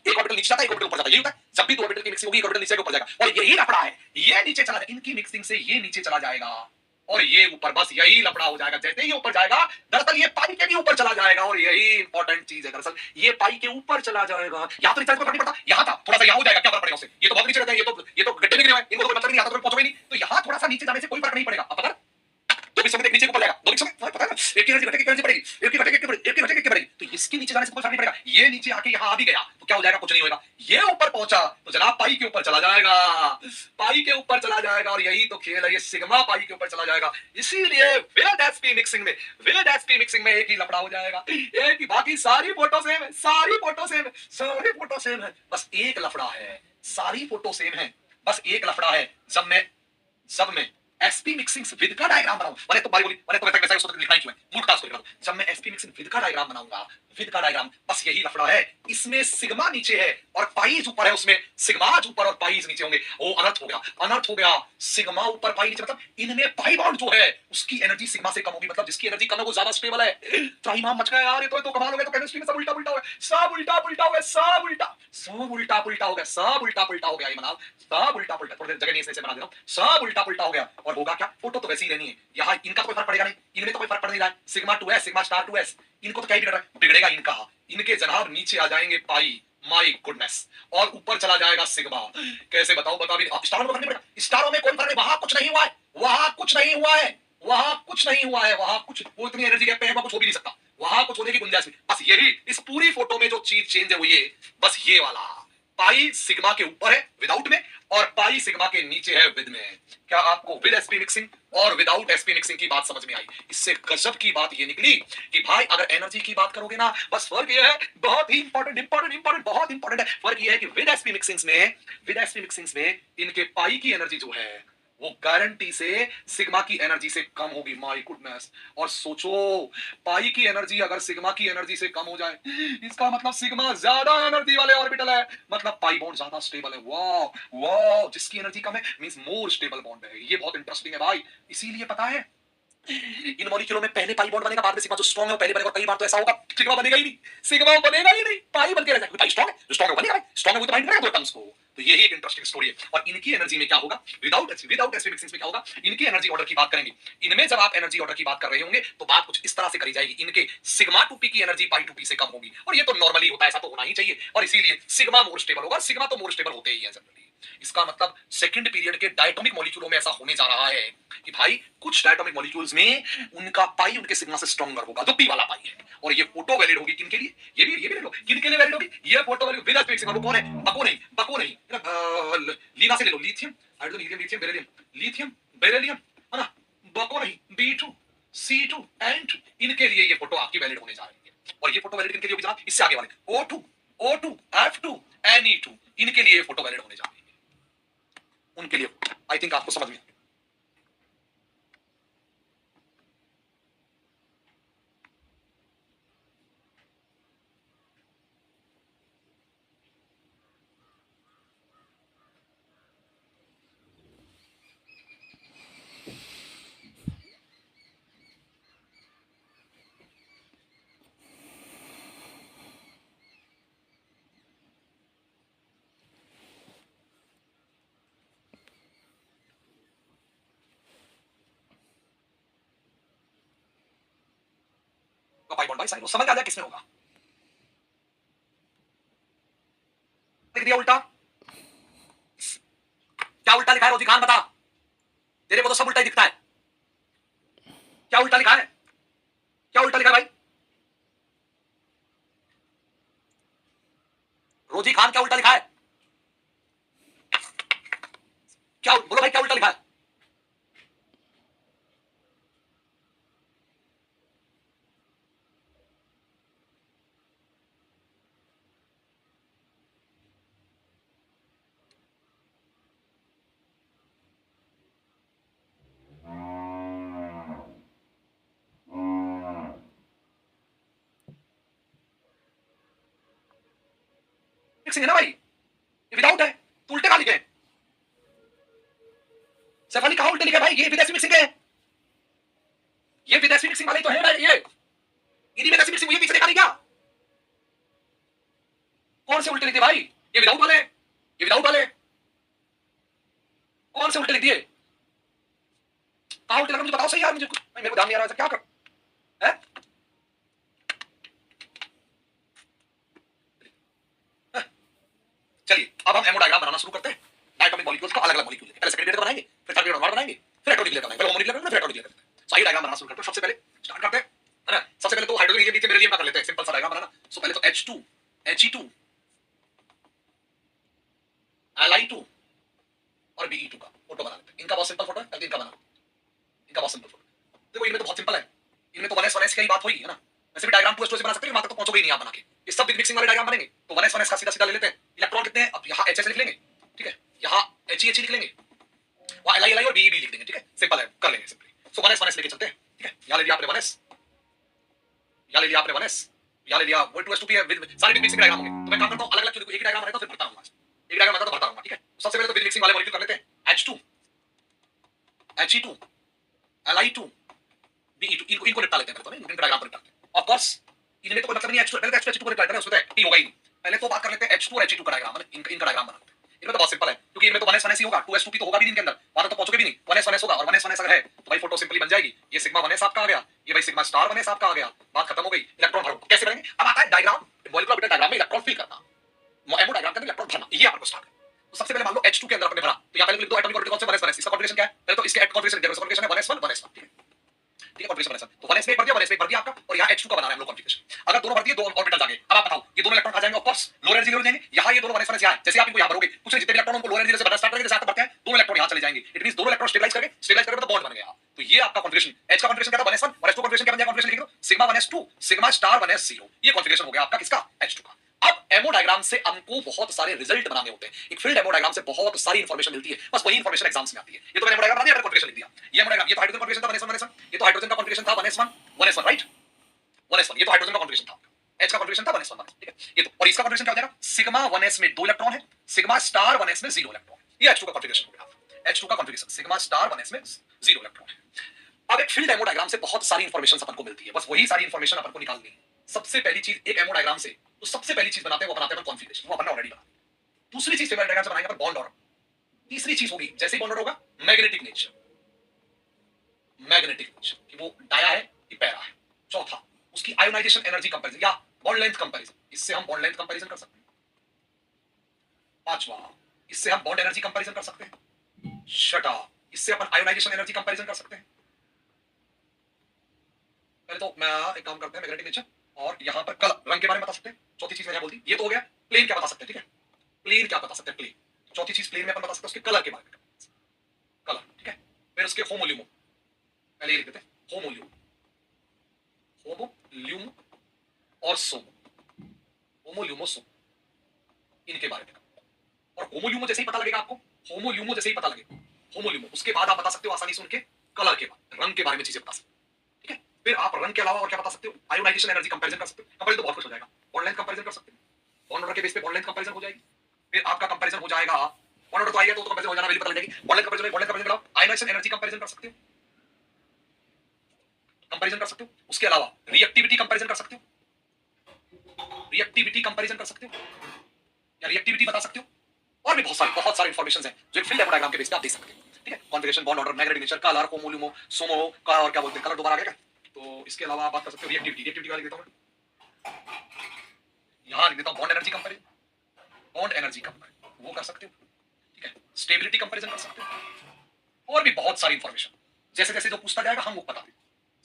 एक ऑर्बिटल नीचे जाता है, एक ऑर्बिटल ऊपर जाता है। यही होता है जब भी दो ऑर्बिटल की मिक्सिंग होगी, एक ऑर्बिटल नीचे ऊपर जाएगा, और यही लफड़ा है। ये नीचे चला जाएगा, इनकी मिक्सिंग से ये नीचे चला जाएगा और ये ऊपर, बस यही लफड़ा हो जाएगा। जैसे ही ऊपर जाएगा, दरअसल ये पाई के भी ऊपर चला जाएगा, और यही इंपॉर्टेंट चीज है। दरअसल ये पाई के ऊपर चला जाएगा। यहाँ तो रिचार्ज को फर्क नहीं पड़ता, यहाँ था थोड़ा सा, यहाँ हो जाएगा, क्या फर्क पड़ेगा उससे? ये तो बहुत नीचे रहते हैं, ये तो गड्ढे में गिरे हुए हैं, इनको तो कोई मतलब नहीं, यहाँ तो पहुंचोगे नहीं। तो यहाँ थोड़ा सा नीचे जाने से कोई फर्क नहीं पड़ेगा। अब पता तो विश्व में नीचे ऊपर जाएगा, दो विश्व में पता है ना, एक की एनर्जी घटे की एनर्जी बढ़ेगी, एक की घटे की बढ़ेगी, एक की घटे की बढ़ेगी। तो इसके नीचे जाने से कोई फर्क नहीं पड़ेगा। ये नीचे आके यहाँ आ भी गया तो क्या हो जाएगा? कुछ नहीं होगा। ये ऊपर पहुंचा तो जनाब पाई के ऊपर चला जाएगा, पाई के ऊपर चला जाएगा, और यही तो खेल है, ये सिग्मा पाई के ऊपर चला जाएगा। इसीलिए विलेट एसपी मिक्सिंग में, विलेट एसपी मिक्सिंग में एक ही लफड़ा हो जाएगा, एक ही। बाकी सारी फोटो सेम है, सारी फोटो सेम है, सारी फोटो सेम है, बस एक लफड़ा है। सारी फोटो सेम है, बस एक लफड़ा है। जब मैं एसपी मिक्सिंग विद का डायग्राम बनाऊं, मैंने तो बारी बोली, मैंने तो वैसा उसको लिखना ही क्यों है, मूड का उसको। जब मैं एसपी मिक्सिंग विद का डायग्राम बनाऊंगा, विद का डायग्राम, बस यही लफड़ा है। इसमें सिग्मा नीचे है और पाइज ऊपर है, उसमें सिग्माज ऊपर और पाइज नीचे होंगे। ओ अनर्थ हो गया, अनर्थ हो गया। सिग्मा ऊपर पाई नीचे, मतलब इनमें पाई बॉन्ड जो है उसकी एनर्जी सिग्मा से कम होगी, मतलब जिसकी एनर्जी कम है वो ज्यादा स्टेबल है। त्राहिमाम मच गया यार, ये तो कमाल हो गया। तो केमिस्ट्री में सब उल्टा पुल्टा हो गया, सब उल्टा पुल्टा हो गया, सब उल्टा, सब उल्टा पुल्टा हो गया, सब उल्टा पुल्टा हो गया। ये मनाल सब उल्टा पुल्टा, थोड़ी देर जगह नहीं, ऐसे बना दे रहा हूं, सब उल्टा पुल्टा हो गया। और होगा क्या? फोटो तो वैसी ही रहनी है, यहाँ इनका तो कोई फर्क पड़ेगा नहीं, इनमें तो कोई फर्क पड़ नहीं रहा है। Sigma 2s, sigma star 2s, इनको तो क्या बिगड़ रहा है? बिगड़ेगा इनका, इनके जनाब नीचे आ जाएंगे पाई, माय गुडनेस, और ऊपर चला जाएगा सिग्मा। कैसे बताओ? बता भी स्टारों में फर्क नहीं पड़ेगा, स्टारों में कोई फर्क नहीं, वहां कुछ नहीं हुआ है, वहां कुछ नहीं हुआ है, वहां कुछ नहीं हुआ है, वहां कुछ, वो इतनी एनर्जी गैप पे है, वहां कुछ हो भी नहीं सकता, वहां कुछ होने की गुंजाइश नहीं। बस यही इस पूरी फोटो में जो चीज चेंज है वो ये, बस ये वाला पाई सिग्मा के ऊपर है विदाउट में, और पाई सिग्मा के नीचे है विद में। क्या आपको विद एसपी मिक्सिंग और विदाउट एसपी मिक्सिंग की बात समझ में आई? इससे गजब की बात ये निकली कि भाई अगर एनर्जी की बात करोगे ना, बस फर्क ये है, बहुत ही इंपॉर्टेंट बहुत इंपॉर्टेंट है, फर्क ये है कि विद एसपी मिक्सिंग्स में इनके पाई की एनर्जी जो है वो गारंटी से सिग्मा की एनर्जी से कम होगी। My goodness. और सोचो पाई की एनर्जी अगर सिग्मा की एनर्जी से कम हो जाए, इसका मतलब सिग्मा ज्यादा एनर्जी वाले ऑर्बिटल है, मतलब पाई बॉन्ड ज्यादा स्टेबल है। वाह वाह, जिसकी एनर्जी कम है मींस मोर स्टेबल बॉन्ड है। ये बहुत इंटरेस्टिंग है भाई। इसीलिए पता है इन मॉलिक्यूलों में पहले पाई बॉन्ड बनेगा, बाद में सिग्मा जो स्ट्रांग है वो पहले बनेगा। कई बार तो ऐसा होगा सिग्मा बनेगा ही नहीं, सिग्मा बनेगा ही नहीं, पाई बन के रह जाएगा। पाई स्ट्रांग है, जो स्ट्रांग है बनेगा, स्ट्रांग है वो तो बाइंड करेगा दो एटम्स को। तो यही एक इंटरेस्टिंग स्टोरी है। और इनकी एनर्जी में क्या होगा विदाउट एसपी मिक्सिंग में क्या होगा? इनकी एनर्जी ऑर्डर की बात करेंगे, इनमें जब आप एनर्जी ऑर्डर की बात कर रहे होंगे तो बात कुछ इस तरह से करी जाएगी, इनके सिग्मा 2p की एनर्जी पाई 2p से कम होगी, और ये तो नॉर्मली होता है, ऐसा तो होना ही चाहिए। और इसीलिए सिग्मा मोर स्टेबल होगा, सिग्मा तो मोर स्टेबल होते ही है जनरली। इसका मतलब सेकंड पीरियड के डायटोमिक मॉलिक्यूलों में ऐसा होने जा रहा है कि भाई कुछ डायटोमिक मॉलिक्यूल्स में उनका पाई उनके सिग्मा से स्ट्रॉन्गर होगा, जो p वाला पाई है। और ये फोटो वैलिड होगी किनके लिए? ये भी ले लो, किनके लिए वैलिड होगी ये photo valid? With SP mixing. वो कौन है? बको नहीं लीना से ले लो, लिथियम, हाइड्रोजन, लिथियम, बेरिलियम है ना, बको नहीं, B2, C2 N2, इनके लिए ये फोटो आपकी वैलिड होने जा रही है। और ये फोटो वैलिड किनके लिए होगी जनाब? इससे आगे वाले O2, F2, Ne2, इनके लिए फोटो वैलिड होने जा रही है, उनके लिए। आई थिंक आपको समझ में भाई साइन, समझ आ जाए किसमें होगा। लिख दिया उल्टा, क्या उल्टा लिखा है रोजी खान बता, तेरे को तो सब उल्टा ही दिखता है, क्या उल्टा लिखा है, क्या उल्टा लिखा है भाई रोजी खान, क्या उल्टा लिखा है, क्या बोलो भाई क्या उल्टा लिखा है। मिक्सिंग है ना भाई, ये विदाउट है तो उल्टे कहां लिखे, सैफ अली कहां उल्टे लिखे भाई, ये विदेशी मिक्सिंग है, ये विदेशी मिक्सिंग वाले तो है भाई, ये इन्हीं विदेशी मिक्सिंग, ये पीछे देखा नहीं क्या, कौन से उल्टे लिखे भाई, ये विदाउट वाले, ये विदाउट वाले कौन से उल्टे लिख दिए, कहां उल्टे लगा मुझे बताओ सही यार, मुझे मेरे को ध्यान नहीं आ रहा, क्या कर है? चलिए अब हम एमओ डायग्राम बनाना शुरू करते हैं, डायटोमिक मॉलिक्यूल्स को अलग अलग मॉलिक्यूल, पहले सेकेंडरी बनाएंगे, फिर थर्ड ग्रेड बनाएंगे, फिर एटॉमिक बनाएंगे, पहले होमोनिक बनाएंगे, फिर एटॉमिक करते हैं। सही डायग्राम बनाना शुरू करते हैं, सबसे पहले स्टार्ट करते हैं, है ना। सबसे पहले तो हाइड्रोजन हीलियम लिथियम बेरिलियम का कर लेते हैं, सिंपल सा डायग्राम बनाना। सो पहले तो H2 He2 Li2 और Be2 का फोटो बना लेते हैं। इनका बहुत सिंपल फोटो है, पहले इनका बना लो, इनका बहुत सिंपल फोटो। देखो इनमें तो बहुत सिंपल है, इनमें तो 1s 1s की ही बात हुई है ना, वैसे भी डायग्राम 2s 2s से बना सकते हैं, वहां तक तो पहुंचोगे ही नहीं आप बना के, ये सब विद मिक्सिंग वाले डायग्राम बनेंगे। तो 1s 1s का सीधा सीधा ले लेते हैं, इलेक्ट्रॉन कितने हैं, अब यहां HS लिख लेंगे, ठीक है, यहां He लिख लेंगे, वहां Li और Be लिख देंगे, ठीक है, सिंपल है, कर लेंगे सिंपली। सो 1s 1s लेके चलते हैं, ठीक है, यहां ले लिया आपने 1s, यहां ले लिया आपने 1s, यहां ले लिया, वो 2s2p है, विद सारे विद मिक्सिंग डायग्राम होंगे। तो मैं काम करता हूं अलग-अलग, क्योंकि एक ही डायग्राम रहता है तो फिर भरता रहूंगा, एक डायग्राम रहता तो भरता रहूंगा, ठीक है। सबसे पहले तो विद मिक्सिंग वाले मॉलिक्यूल कर लेते हैं, H2 He2 Li2 Be2, इनको निपटा लेते हैं, तो इनका डायग्राम पर निपटाते हैं। ऑफ कोर्स इनमें तो कोई मतलब नहीं है, H2 पहले तो H2 को निपटाते हैं, उसमें तो He होगा ही नहीं। पहले तो बात कर लेते हैं H2 और He2 का डायग्राम, इनका डायग्राम बनाते हैं। इनमें तो बहुत सिंपल है, क्योंकि इनमें तो 1s 1s ही होगा, 2s2p तो होगा भी नहीं इनके अंदर, वहां तो पहुंचोगे भी नहीं, 1s 1s होगा, और 1s 1s अगर है तो भाई फोटो सिंपली बन जाएगी, ये सिग्मा 1s आपका आ गया, ये भाई सिग्मा स्टार 1s आपका आ गया, बात खत्म हो गई। इलेक्ट्रॉन भरो, कैसे भरेंगे, अब आता है डायग्राम, मॉलिक्यूलर ऑर्बिटल डायग्राम में इलेक्ट्रॉन फिल करना, एमओ डायग्राम के अंदर इलेक्ट्रॉन भरना, ये आपको स्टार्ट है। तो सबसे पहले मान लो H2 के अंदर आपने भरा, तो यहां पहले लिख दो एटॉमिक ऑर्बिटल कौन से 1s 1s, इसका कॉन्फिगरेशन क्या है, पहले तो इसके कॉन्फिगरेशन लिख दो, कॉन्फिगरेशन है 1s1 1s1, ठीक है, ठीक है, कॉन्फिगरेशन 1s1, तो 1s में भर दिया, 1s में भर दिया आपका, और यहां H2 का बना रहे हैं हम लोग कॉन्फिगरेशन। अगर दोनों भर दिए, दो ऑर्बिटल आ गए, अब आप बताओ ये दोनों इलेक्ट्रॉन कहां जाएंगे, of course lower energy level जाएंगे, यहां ये दोनों 1s 1s यहां है, जैसे आप इनको यहां भरोगे, कुछ जितने भी इलेक्ट्रॉन उनको लोअर एनर्जी से भरना स्टार्ट करेंगे, जैसे आप भरते हैं दोनों इलेक्ट्रॉन यहां चले जाएंगे, इट मींस दोनों इलेक्ट्रॉन स्टेबलाइज करके तो बॉन्ड बन गया। तो ये आपका कॉन्फिगरेशन, H का कॉन्फिगरेशन क्या था 1s1, और H2 कॉन्फिगरेशन क्या बन जाएगा, कॉन्फिगरेशन लिख दो sigma 1s2 sigma star 1s0, ये कॉन्फिगरेशन हो गया आपका किसका, H2 का। अब एमओ डायग्राम से हमको बहुत सारे रिजल्ट बनाने होते हैं, एक फील्ड एमओ डायग्राम से बहुत सारी इंफॉर्मेशन मिलती है, बस वही इंफॉर्मेशन एग्जाम्स में आती है। ये तो मैंने एमओ डायग्राम बना दिया, मैंने कॉन्फिगरेशन लिख दिया, ये एमओ डायग्राम, ये तो हाइड्रोजन कॉन्फिगरेशन था 1s1 1s1, ये तो हाइड्रोजन का कॉन्फिगरेशन था 1s1 राइट, 1s1, ये तो हाइड्रोजन का कॉन्फिगरेशन था, H का कॉन्फिगरेशन था 1s1 1s, ठीक है, ये तो, और इसका कॉन्फिगरेशन क्या हो जाएगा, सिग्मा 1s में 2 इलेक्ट्रॉन है, सिग्मा स्टार 1s में 0 इलेक्ट्रॉन, ये H2 का कॉन्फिगरेशन हो गया, H2 का कॉन्फिगरेशन सिग्मा स्टार 1s में 0 इलेक्ट्रॉन है। अब एक फील्ड एमओ डायग्राम से बहुत सारी इंफॉर्मेशन अपन को मिलती है, बस वही सारी इंफॉर्मेशन अपन को निकालनी है। सबसे पहली चीज एक एमओ डायग्राम से, तो सबसे पहली चीज बनाते हैं वो बनाते हैं कॉन्फिगरेशन, वो अपन ऑलरेडी बना। दूसरी चीज फेवरेट डायग्राम से बनाएंगे बॉन्ड ऑर्डर। तीसरी चीज होगी जैसे ही बॉन्ड ऑर्डर होगा मैग्नेटिक नेचर, मैग्नेटिक नेचर कि वो डाया है कि पैरा है। चौथा उसकी आयोनाइजेशन एनर्जी कंपैरिजन या बॉन्ड लेंथ कंपैरिजन, इससे हम बॉन्ड लेंथ कंपैरिजन कर सकते हैं। पांचवा इससे हम बॉन्ड एनर्जी कंपैरिजन कर सकते हैं। छठा इससे अपन आयोनाइजेशन एनर्जी कंपैरिजन कर सकते हैं। पहले तो मैं एक काम करते हैं मैग्नेटिक नेचर, और यहां पर कलर रंग के बारे में बता सकते हैं। चौथी चीज मैंने बोल दी, ये तो हो गया। प्लेन क्या बता सकते हैं, ठीक है, प्लेन क्या बता सकते हैं, प्लेन। चौथी चीज प्लेन में अपन बता सकते हैं उसके कलर के बारे में, कलर, ठीक है। फिर उसके होमोल्यूमो, पहले ये लिख देते हैं होमोल्यूम, होमोल्यूम और सोमो, होमोल्यूमो सोमो, इनके बारे में। और होमोल्यूमो जैसे ही पता लगेगा आपको, होमोल्यूमो जैसे ही पता लगेगा, होमोल्यूमो, उसके बाद आप बता सकते हो आसानी से उनके कलर के बारे, रंग के बारे में चीजें बता सकते हो, ठीक है। फिर आप रंग के अलावा और क्या बता सकते हो, आयोनाइजेशन एनर्जी कंपैरिजन कर सकते हो। कंपैरिजन तो बहुत कुछ हो जाएगा, बॉन्ड लेंथ कंपैरिजन कर सकते हो, बॉन्ड ऑर्डर के बेस पे बॉन्ड लेंथ कंपैरिजन हो जाएगी। फिर आपका कंपैरिजन हो जाएगा, बॉन्ड ऑर्डर तो आएगा तो कंपैरिजन हो जाना, वैल्यू पता लग जाएगी। बॉन्ड लेंथ कंपैरिजन कराओ, आयोनाइजेशन एनर्जी कंपैरिजन कर सकते हो, कंपैरिजन कर सकते हो। उसके अलावा रिएक्टिविटी कंपैरिजन कर सकते हो, रिएक्टिविटी कंपैरिजन कर सकते हो या रिएक्टिविटी बता सकते हो। और भी बहुत सारे इंफॉर्मेशन हैं जो एक फील्ड डायग्राम के बेस पे आप देख सकते हैं, ठीक है। Configuration, bond order, magnetic nature, colour, HOMO LUMO, SOMO का, और क्या बोलते हैं कलर, दोबारा आ गया, तो इसके अलावा आप बात कर सकते हो रिएक्टिविटी, रिएक्टिविटी का लिख देता हूं, यहां लिख देता हूं bond energy comparison, bond energy comparison वो कर सकते हो, ठीक है। स्टेबिलिटी कंपैरिजन कर सकते हो, और भी बहुत सारी इंफॉर्मेशन जैसे जैसे जो पूछता जाएगा हम वो बता देंगे।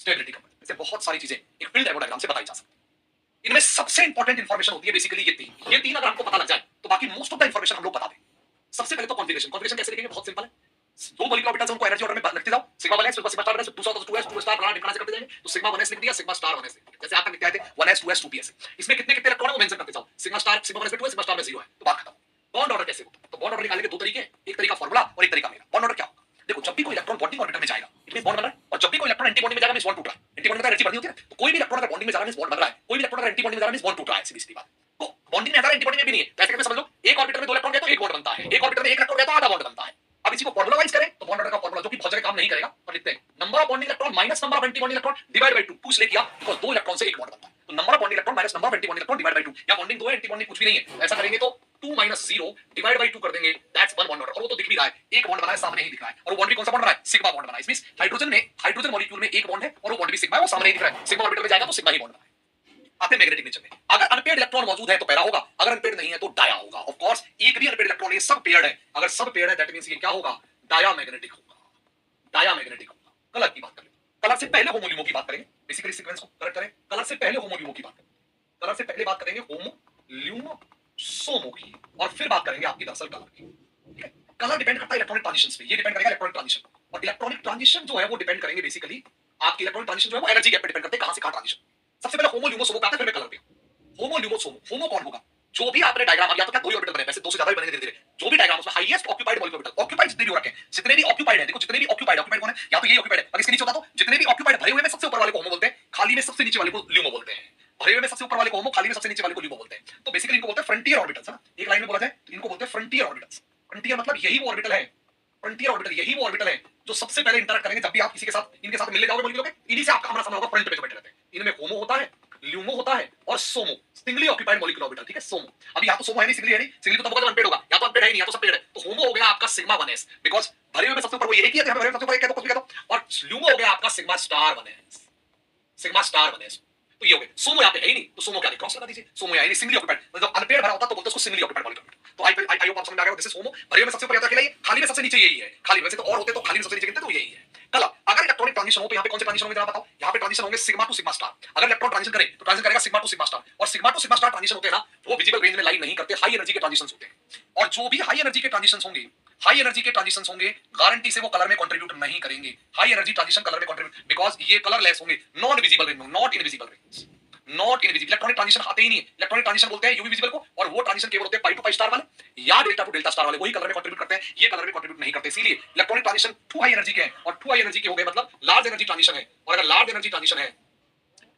स्टेबिलिटी कंपैरिजन ऐसे बहुत सारी चीजें एक फील्ड डायग्राम से बताई जा सकती है। इनमें सबसे इंपॉर्टेंट इंफॉर्मेशन होती है बेसिकली ये तीन अगर हमको पता लग जाए तो बाकी मोस्ट ऑफ द इंफॉर्मेशन हम लोग बता दें। सबसे पहले तो कॉन्फिगरेशन, कॉन्फिगरेशन कैसे लिखेंगे, बहुत सिंपल है। दो मॉलिक्यूलर ऑर्बिटल्स उनको एनर्जी ऑर्डर में लिखते जाओ, sigma 1s sigma star 1s 2s 2s 2 star बना डिफरेंस करते जाएंगे, तो सिग्मा 1s लिख दिया, सिग्मा स्टार 1s लिख दिया, जैसे आप लिखते आए थे 1s 2s 2ps। इसमें कितने कितने इलेक्ट्रॉन है वो मेंशन करते जाओ, सिग्मा स्टार सिग्मा 1s में 2 है, सिग्मा स्टार में 0 है, तो बात खत्म। बॉन्ड ऑर्डर कैसे होता है, तो बॉन्ड ऑर्डर निकालने के दो तरीके हैं, एक तरीका फार्मूला और एक तरीका मेरा। बॉन्ड ऑर्डर क्या होगा, देखो जब भी कोई इलेक्ट्रॉन बॉन्डिंग ऑर्बिटल में जाएगा इट मींस बॉन्ड बन रहा है, और जब भी कोई इलेक्ट्रॉन एंटी बॉन्डिंग में जाएगा मींस बॉन्ड टूट रहा है। एंटी बॉन्डिंग में एनर्जी बढ़नी होती है, तो कोई भी इलेक्ट्रॉन अगर बॉन्डिंग में जा रहा है मींस बॉन्ड बन रहा है, कोई भी इलेक्ट्रॉन अगर एंटी बॉन्डिंग में जा रहा है मींस बॉन्ड टूट रहा है, सीधी सीधी बात। तो बॉन्डिंग में अगर एंटी बॉन्डिंग में भी नहीं है, तो ऐसे करके समझ लो एक ऑर्बिटल में दो इलेक्ट्रॉन गए तो एक बॉन्ड बनता है, एक ऑर्बिटल में एक इलेक्ट्रॉन गया तो आधा बॉन्ड बनता है। अब इसी को फार्मूला वाइज करें तो बॉन्ड ऑर्डर का फार्मूला जो कि बहुत जगह काम नहीं करेगा, पर लिखते हैं number of bonding electron minus number of anti bonding electron divide by 2, पूछ ले किया बिकॉज़ दो इलेक्ट्रॉन से एक बॉन्ड बनता है, तो number of bonding electron minus number of anti bonding electron divide by 2, या बॉन्डिंग दो है एंटी बॉन्डिंग कुछ भी नहीं है, ऐसा करेंगे तो 2 - 0 डिवाइड बाय 2 कर देंगे, दैट्स वन बॉन्ड ऑर्डर। और वो तो दिख भी रहा है, एक बॉन्ड बना है सामने ही दिख रहा है, और वो बॉन्ड भी कौन सा बॉन्ड बना है, सिग्मा बॉन्ड बना है। इसमें हाइड्रोजन मॉलिक्यूल में एक बॉन्ड है और वो बॉन्ड भी सिग्मा है, वो सामने ही दिख रहा है, सिग्मा ऑर्बिटल में जाएगा तो सिग्मा ही बॉन्ड बना है। आते हैं मैग्नेटिक नेचर में, अगर अनपेयर्ड इलेक्ट्रॉन मौजूद है तो पैरा होगा, अगर अनपेयर्ड नहीं है तो डाया होगा। ऑफ कोर्स एक भी अनपेयर्ड इलेक्ट्रॉन नहीं, सब पेयर्ड है, अगर सब पेयर्ड है दैट मींस ये क्या होगा, डायामैग्नेटिक होगा, डायामैग्नेटिक होगा। कलर की बात करें, कलर से पहले होमोल्यूमो की बात करेंगे, बेसिकली सीक्वेंस को करेक्ट करें, कलर से पहले होमोल्यूमो की बात करें, कलर से पहले बात करेंगे होमोल्यूमो सोमो की, और फिर बात करेंगे आपकी दरअसल कलर की, ठीक है। कलर डिपेंड करता है इलेक्ट्रॉनिक ट्रांजिशंस पे, ये डिपेंड करेगा इलेक्ट्रॉनिक ट्रांजिशन, और इलेक्ट्रॉनिक ट्रांजिशन जो है वो डिपेंड करेंगे बेसिकली आपकी इलेक्ट्रॉनिक ट्रांजिशन जो है वो एनर्जी गैप पे डिपेंड करते हैं, कहां से कहां ट्रांजिशन। सबसे पहले होमोल्यूमो सोमो का आता है, फिर मैं कलर पे। होमोल्यूमो सोमो, होमो कौन होगा, जो भी आपने डायग्राम या तो क्या दो ही ऑर्बिटल बने, वैसे दो से ज्यादा भी बनेंगे धीरे धीरे, जो भी डायग्राम उसमें highest occupied molecular orbital, occupied जितने भी हो रखे हैं, जितने भी ऑक्यूपाइड है, देखो जितने भी ऑक्यूपाइड, ऑक्यूपाइड कौन है, या तो ये ऑक्यूपाइड है, अगर इसके नीचे होता तो जितने भी ऑक्यूपाइड भरे हुए में सबसे ऊपर वाले को होमो बोलते हैं, खाली में सबसे नीचे वाले को ल्यूमो बोलते हैं। भरे हुए में सबसे ऊपर वाले को होमो, खाली में सबसे नीचे वाले को ल्यूमो बोलते हैं। तो बेसिकली इनको बोलते हैं फ्रंटियर ऑर्बिटल्स, है ना, एक लाइन में बोला जाए तो इनको बोलते हैं फ्रंटियर ऑर्बिटल्स। फ्रंटियर मतलब यही वो ऑर्बिटल है, फ्रंटियर ऑर्बिटल यही वो ऑर्बिटल है जो सबसे पहले इंटरैक्ट करेंगे जब भी आप किसी के साथ इनके साथ मिलने जाओगे मॉलिक्यूल के, इन्हीं से आपका आमना सामना होगा, फ्रंट पे जो बैठे रहते हैं। इनमें होमो होता है, ल्यूमो होता है और सोमो, सिंगली ऑक्यूपाइड मॉलिक्यूलर ऑर्बिटल, ठीक है, सोमो। अभी यहां तो सोमो है नहीं, सिंगली है नहीं, सिंगली तो तब होगा जब अनपेयर्ड होगा, या तो अनपेयर्ड है नहीं, या तो सब पेयर्ड है, तो होमो हो गया आपका सिग्मा 1s, बिकॉज़ भरे हुए में सबसे ऊपर वो एक ही है, तो भरे हुए में सबसे ऊपर एक है तो कुछ भी कह दो, और ल्यूमो हो गया आपका sigma star 1s, sigma star 1s। तो ये हो गया सोमो, यहाँ पे है ही नहीं तो सोमो क्या क्रॉस लगा दीजिए, सोमो यहाँ सिंगली ऑक्यूपाइड, मतलब अनपेयर्ड भरा होता तो बोलते हैं उसको सिंगली ऑक्यूपाइड मॉलिक्यूल। तो आई होप आप समझ में आ गया, दिस इज होमो, भरे में सबसे ऊपर अकेला ही, खाली में सबसे नीचे यही है, खाली वैसे तो और होते तो खाली में सबसे नीचे गिनते तो यही है। कल अगर इलेक्ट्रॉनिक ट्रांजिशन हो तो यहाँ पे कौन से ट्रांजिशन होंगे जरा बताओ, यहाँ पे ट्रांजिशन होंगे सिग्मा टू सिग्मा स्टार। अगर इलेक्ट्रॉन ट्रांजिशन करे तो ट्रांजिशन करेगा सिग्मा टू सिग्मा स्टार, और sigma two sigma star transition होते हैं ना वो विजिबल रेंज में लाई नहीं करते, हाई एनर्जी के ट्रांजिशंस होते हैं, और जो भी हाई एनर्जी के ट्रांजिशंस होंगे, हाई एनर्जी के ट्रांजिशंस होंगे गारंटी से वो कलर में कंट्रीब्यूट नहीं करेंगे। हाई एनर्जी ट्रांजिशन कलर में कंट्रीब्यूट, बिकॉज़ ये कलरलेस होंगे, non visible range, not invisible range, not invisible. Electronic transition आते ही नहीं है, इलेक्ट्रॉनिक ट्रांजिशन बोलते हैं यूवी विजिबल को, और वो ट्रांजिशन केवल होते हैं पाई टू पाई स्टार वाले या डेल्टा टू डेल्टा स्टार वाले, वही कलर में कंट्रीब्यूट करते हैं, ये कलर में कंट्रीब्यूट नहीं करते। इसीलिए electronic transition to high energy के हैं, और टू हाई एनर्जी के हो गए मतलब लार्ज एनर्जी ट्रांजिशन है, और अगर लार्ज एनर्जी ट्रांजिशन है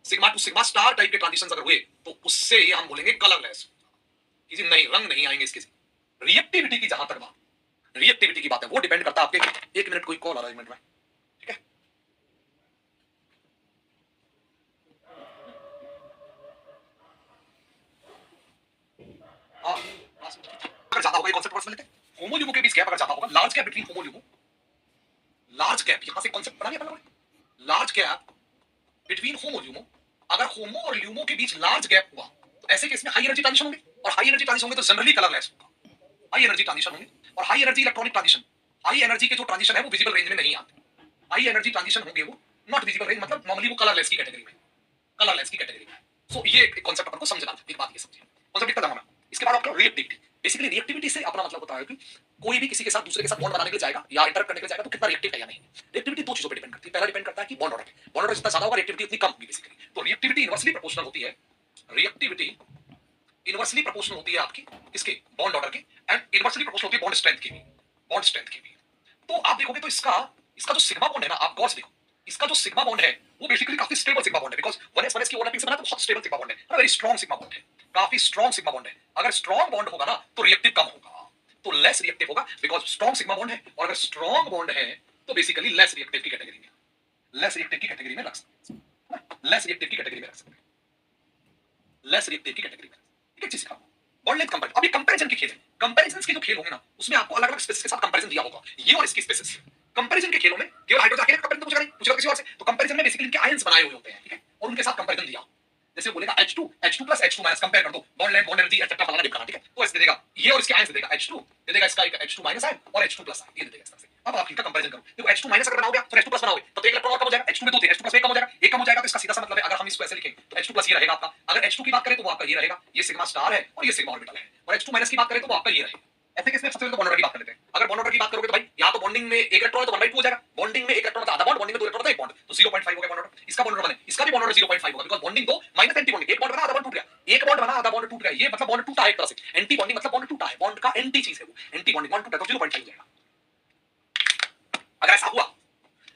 sigma two sigma star type के ट्रांजिशंस अगर हुए तो उससे ये हम बोलेंगे कलरलेस, किसी नई रंग नहीं आएंगे इसके। रिएक्टिविटी की जहां तक बात, रिएक्टिविटी की बात है वो डिपेंड करता है आपके, एक मिनट कोई कॉल आ रहा है, एक मिनट में, ठीक है। अगर ज्यादा होगा ये कॉन्सेप्ट समझ लेते हैं, होमोल्यूमो के बीच गैप अगर ज्यादा होगा, large gap between HOMO LUMO, large gap यहां से कॉन्सेप्ट बना लिया अपन लोगों ने, लार्ज गैप बिटवीन होमोल्यूमो, अगर होमो और ल्यूमो के बीच लार्ज गैप हुआ तो ऐसे केस में हाई एनर्जी ट्रांजिशन होंगे, और हाई एनर्जी ट्रांजिशन होंगे तो जनरली कलरलेस होगा, हाई एनर्जी ट्रांजिशन होंगे, और high energy electronic transition, high energy के जो ट्रांजिशन है वो विजिबल रेंज में नहीं आते, हाई एनर्जी ट्रांजिशन होंगे वो नॉट विजिबल रेंज, मतलब नॉर्मली वो कलरलेस की कैटेगरी में, कलरलेस की कैटेगरी में। सो ये एक कांसेप्ट अपन को समझना है, एक बात ये समझिए, कांसेप्ट लिखता जाऊंगा मैं। इसके बाद आपका रिएक्टिविटी, बेसिकली रिएक्टिविटी से अपना मतलब होता है कि कोई भी किसी के साथ दूसरे के साथ बॉन्ड बनाने के लिए जाएगा या इंटरैक्ट करने के लिए जाएगा तो कितना रिएक्टिव है या नहीं। रिएक्टिविटी दो चीजों पर डिपेंड करती है, पहला डिपेंड करता है कि बॉन्ड ऑर्डर पे, बॉन्ड ऑर्डर जितना ज्यादा होगा रिएक्टिविटी उतनी कम होगी बेसिकली। तो रिएक्टिविटी इनवर्सली प्रोपोर्शनल होती है, रिएक्टिविटी इनवर्सली प्रोपोर्शनल होती है आपकी किसके, बॉन्ड ऑर्डर की, एंड इनवर्सली प्रोपोर्शनल होती है बॉन्ड स्ट्रेंथ की भी, बॉन्ड स्ट्रेंथ की भी। तो आप देखोगे तो इसका इसका जो सिग्मा बॉन्ड है ना, आप गौर से देखो, इसका जो सिग्मा बॉन्ड है वो बेसिकली काफी स्टेबल सिग्मा बॉन्ड है, बिकॉज़ 1s की ओवरलैपिंग से बना तो बहुत स्टेबल सिग्मा बॉन्ड है, वेरी स्ट्रांग सिग्मा बॉन्ड है, काफी स्ट्रांग सिग्मा बॉन्ड है। अगर स्ट्रांग बॉन्ड होगा ना तो रिएक्टिव कम होगा, तो लेस रिएक्टिव होगा, बिकॉज़ स्ट्रांग सिग्मा बॉन्ड है, और अगर स्ट्रांग बॉन्ड है तो बेसिकली लेस रिएक्टिव की कैटेगरी में, लेस रिएक्टिव की कैटेगरी में रख सकते हैं, लेस रिएक्टिव की कैटेगरी में रख सकते हैं, लेस रिएक्टिव की कैटेगरी में। ठीक है, चीज सिखा बॉन्ड लेंथ कंपैरिजन। अब ये कंपैरिजन के खेल है, कंपैरिजन के जो खेल होंगे ना उसमें आपको अलग अलग स्पेसिस के साथ कंपैरिजन दिया होगा, ये और इसकी स्पेसिस। कंपैरिजन के खेलों में केवल हाइड्रोजन अकेले कंपैरिजन तो कुछ नहीं, पूछेगा किसी और से, तो कंपैरिजन में बेसिकली इनके आयंस बनाए हुए होते हैं, ठीक है, और उनके साथ कंपैरिजन दिया। जैसे बोलेगा H2 plus H2 minus, compare कर दो, bond length, bond energy etcetera फलाना ढिमकाना, ठीक है, तो ऐसे दे देगा ये और इसके आयंस दे देगा, H2 दे देगा, इसका एक H2 माइनस आयन और H2 प्लस आयन, ये दे देगा इस तरह से। अब आप इनका कंपैरिजन करो, देखो H2 माइनस अगर बनाओगे तो H2 प्लस बनाओगे तो एक इलेक्ट्रॉन और कम हो जाएगा, H2 में 2 थे, H2 प्लस में 1 कम हो जाएगा, 1 कम हो जाएगा, तो इसका सीधा सा मतलब है, अगर हम इसको ऐसे लिखें तो H2 प्लस ये रहेगा आपका, अगर H2 की बात करें तो वो आपका ये रहेगा, ये सिग्मा स्टार है और ये सिग्मा ऑर्बिटल है, और H2 माइनस की बात करें तो वो आपका ये रहेगा। ऐसे केस में सबसे पहले तो बॉन्ड ऑर्डर की बात कर लेते हैं। अगर बॉन्ड ऑर्डर की बात करोगे तो भाई या तो बॉन्डिंग में एक इलेक्ट्रॉन है तो 1/2 हो जाएगा, बॉन्डिंग में एक इलेक्ट्रॉन था आधा बॉन्ड, बॉन्डिंग में 2 इलेक्ट्रॉन था एक बॉन्ड, तो 0.5 हो गया बॉन्ड ऑर्डर। इसका बॉन्ड ऑर्डर बने, इसका भी बॉन्ड ऑर्डर 0.5 होगा, because bonding 2 minus anti bonding, एक बॉन्ड बना आधा बॉन्ड टूट गया, एक बॉन्ड बना आधा बॉन्ड टूट गया, ये मतलब बॉन्ड टूटा है एक तरह से, एंटी बॉन्डिंग मतलब बॉन्ड टूटा है, बॉन्ड का एंटी चीज है वो, एंटी बॉन्डिंग, बॉन्ड टूटा तो 0.5 हो जाएगा। अगर ऐसा हुआ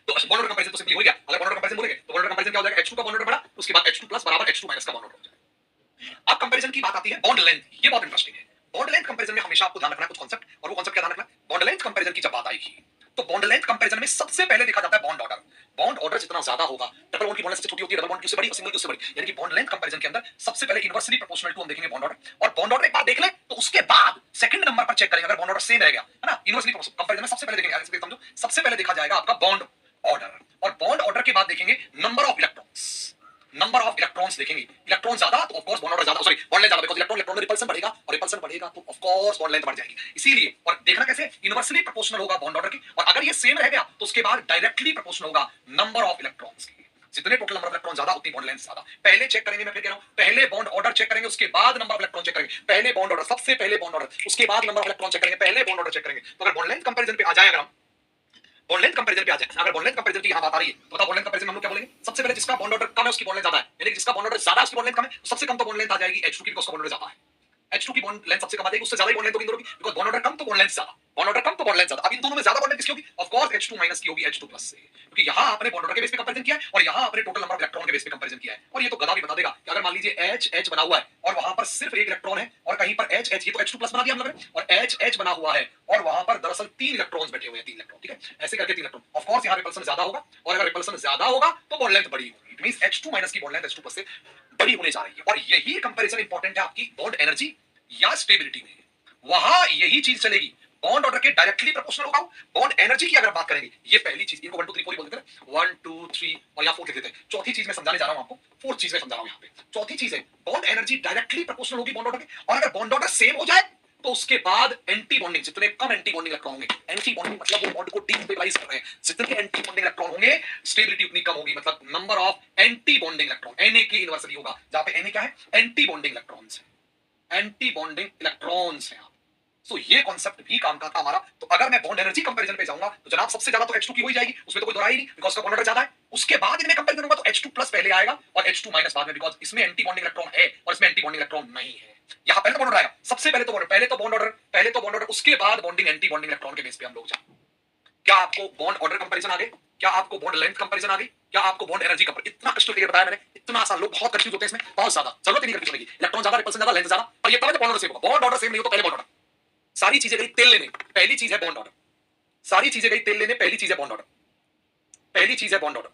तो बॉन्ड ऑर्डर कंपैरिजन तो सिंपली हो गया। अगर बॉन्ड ऑर्डर कंपैरिजन बोलेंगे तो बॉन्ड ऑर्डर कंपैरिजन क्या हो जाएगा, H2 का बॉन्ड ऑर्डर बढ़ा, उसके बाद H2 प्लस बराबर H2 माइनस का बॉन्ड ऑर्डर हो जाएगा। अब कंपैरिजन की बात आती है बॉन्ड लेंथ, ये बहुत इंटरेस्टिंग है। बॉन्ड लेंथ कंपैरिजन में हमेशा आपको ध्यान रखना है कुछ कांसेप्ट, और वो कांसेप्ट क्या ध्यान रखना है, बॉन्ड लेंथ कंपैरिजन की जब बात आएगी तो बॉन्ड लेंथ कंपैरिजन में सबसे पहले देखा जाता है बॉन्ड ऑर्डर। बॉन्ड ऑर्डर जितना ज्यादा होगा, डबल बॉन्ड की बॉन्ड सबसे छोटी होती है, डबल बॉन्ड की उससे बड़ी और सिंगल की उससे बड़ी, यानी कि बॉन्ड लेंथ कंपैरिजन के अंदर सबसे पहले इनवर्सली प्रोपोर्शनल टू हम देखेंगे बॉन्ड ऑर्डर, और बॉन्ड ऑर्डर एक बार देख ले तो उसके बाद सेकंड नंबर पर चेक करेंगे, अगर बॉन्ड ऑर्डर सेम रह गया है ना, इनवर्सली कंपैरिजन में सबसे पहले देखेंगे, ऐसे समझो सबसे पहले देखा जाएगा आपका बॉन्ड ऑर्डर, और बॉन्ड ऑर्डर के बाद देखेंगे number of electrons, number of electrons देखेंगे, इलेक्ट्रॉन ज्यादा तो ऑफ कोर्स बॉन्ड ऑर्डर ज्यादा, सॉरी बॉन्ड लेंथ ज्यादा, बिकॉज़ इलेक्ट्रॉन इलेक्ट्रॉन में रिपल्सन बढ़ेगा और रिपल्सन बढ़ेगा तो ऑफ कोर्स बॉन्ड लेंथ बढ़ जाएगी, इसीलिए। और देखना कैसे, इनवर्सली प्रोपोर्शनल होगा बॉन्ड ऑर्डर की, और अगर ये सेम रह गया तो उसके बाद डायरेक्टली प्रोपोर्शनल होगा नंबर ऑफ इलेक्ट्रॉन्स की, जितने टोटल नंबर ऑफ इलेक्ट्रॉन ज्यादा उतनी बॉन्ड लेंथ ज्यादा। पहले चेक करेंगे, मैं फिर कह रहा हूं, पहले बॉन्ड ऑर्डर चेक करेंगे, उसके बाद नंबर ऑफ इलेक्ट्रॉन चेक करेंगे, पहले बॉन्ड ऑर्डर, सबसे पहले बॉन्ड ऑर्डर, उसके बाद नंबर ऑफ इलेक्ट्रॉन चेक करेंगे, पहले बॉन्ड ऑर्डर चेक करेंगे। तो अगर बॉन्ड लेंथ कंपैरिजन पे आ जाए, अगर हम बॉन्ड लेंथ कंपैरिजन पे आ जाए, अगर बॉन्ड लेंथ कंपैरिजन की यहां बात आ रही है तो बताओ बॉन्ड लेंथ कंपैरिजन में हम लोग क्या बोलेंगे, सबसे पहले जिसका बॉन्ड ऑर्डर कम है उसकी बॉन्ड लेंथ ज्यादा है, यानी कि जिसका बॉन्ड ऑर्डर ज्यादा है उसकी बॉन्ड लेंथ कम है, तो सबसे कम तो बॉन्ड लेंथ आ जाएगी H2 की, बिकॉज़ उसका बॉन्ड ऑर्डर ज्यादा है। H2 की बॉन्ड लेंथ सबसे कम आ जाएगी, उससे ज्यादा ही बॉन्ड लेंथ होगी इन दोनों की, बिकॉज़ बॉन्ड ऑर्डर कम तो बॉन्ड लेंथ ज्यादा, बॉन्ड ऑर्डर कम तो बॉन्ड लेंथ ज्यादा। अब इन दोनों में ज्यादा बॉन्ड लेंथ किसकी होगी, ऑफ कोर्स H2 माइनस की होगी H2 प्लस से, क्योंकि यहां आपने बॉन्ड ऑर्डर के बेस पे कंपैरिजन किया है और यहां आपने टोटल नंबर ऑफ इलेक्ट्रॉन के बेस पे कंपैरिजन किया है। और ये तो गधा भी बता देगा कि अगर मान लीजिए H H बना हुआ है और वहां पर सिर्फ एक इलेक्ट्रॉन है, और कहीं पर H H, ये तो H2 प्लस बना दिया हम लोगों ने, और H H बना हुआ है और वहां पर दरअसल 3 इलेक्ट्रॉन्स बैठे हुए हैं, 3 इलेक्ट्रॉन, ठीक है, ऐसे करके 3 इलेक्ट्रॉन, ऑफ कोर्स यहां रिपल्सन ज्यादा होगा, और अगर रिपल्सन ज्यादा होगा तो बॉन्ड लेंथ बड़ी होगी, इट मींस H2 माइनस की बॉन्ड लेंथ H2 प्लस से बड़ी होने जा रही है। और यही कंपैरिजन इंपॉर्टेंट है आपकी बॉन्ड एनर्जी या स्टेबिलिटी में, वहां यही चीज चलेगी। बॉन्ड ऑर्डर के डायरेक्टली प्रोपोर्शनल होगा, बॉन्ड एनर्जी की अगर बात करेंगे, ये पहली चीज, इनको 1 2 3 4 ही बोलते हैं, 1 2 3 और यहां 4 लिख देते हैं। चौथी चीज मैं समझाने जा रहा हूं आपको, फोर्थ चीज मैं समझा रहा हूं यहां पे। चौथी चीज है बॉन्ड एनर्जी डायरेक्टली प्रोपोर्शनल होगी बॉन्ड ऑर्डर के, और अगर बॉन्ड ऑर्डर सेम हो जाए तो उसके बाद एंटी बॉन्डिंग, जितने कम एंटी बॉन्डिंग इलेक्ट्रॉन होंगे, एंटी बॉन्डिंग मतलब वो बॉन्ड को डिस्टेबलाइज कर रहे हैं, जितने एंटी बॉन्डिंग इलेक्ट्रॉन होंगे स्टेबिलिटी उतनी कम होगी, मतलब number of anti bonding electron, Na की इनवर्सली होगा, जहां पे Na क्या है, एंटी बॉन्डिंग इलेक्ट्रॉन्स है, एंटी बॉन्डिंग इलेक्ट्रॉन्स है। सो ये कॉन्सेप्ट भी काम का था हमारा। तो अगर मैं बॉन्ड एनर्जी कंपैरिजन पे जाऊंगा तो जनाब सबसे ज्यादा तो H2 की हो ही जाएगी, उसमें तो कोई दोहराई नहीं, बिकॉज़ का बॉन्ड ऑर्डर ज्यादा है। उसके बाद इनमें कंपैरिजन होगा तो H2 प्लस पहले आएगा और H2 माइनस बाद में, बिकॉज़ इसमें एंटी बॉन्डिंग इलेक्ट्रॉन है और इसमें एंटी बॉन्डिंग इलेक्ट्रॉन नहीं है। यहां पहले तो बॉन्ड ऑर्डर आएगा, सबसे पहले तो बॉन्ड, पहले तो बॉन्ड ऑर्डर, उसके बाद बॉन्डिंग एंटी बॉन्डिंग इलेक्ट्रॉन के बेस पे हम लोग जाएंगे। क्या आपको बॉन्ड ऑर्डर कंपैरिजन आ गए, क्या आपको बॉन्ड लेंथ कंपैरिजन आ गई, क्या आपको बॉन्ड एनर्जी कंपैरिजन, इतना क्रिस्टल क्लियर बताया मैंने, इतना आसान, लोग बहुत कंफ्यूज होते हैं इसमें, बहुत ज्यादा जरूरत ही नहीं कंफ्यूज होने की, इलेक्ट्रॉन ज्यादा, रिपल्सन ज्यादा, लेंथ ज्यादा, और ये तब बॉन्ड ऑर्डर सेम होगा। बॉन्ड ऑर्डर सेम नहीं हो तो पहले बॉन्ड ऑर्डर, सारी चीजें गई तेल लेने, पहली चीज है बॉन्ड ऑर्डर, सारी चीजें गई तेल लेने, पहली चीज है बॉन्ड ऑर्डर, पहली चीज है बॉन्ड ऑर्डर।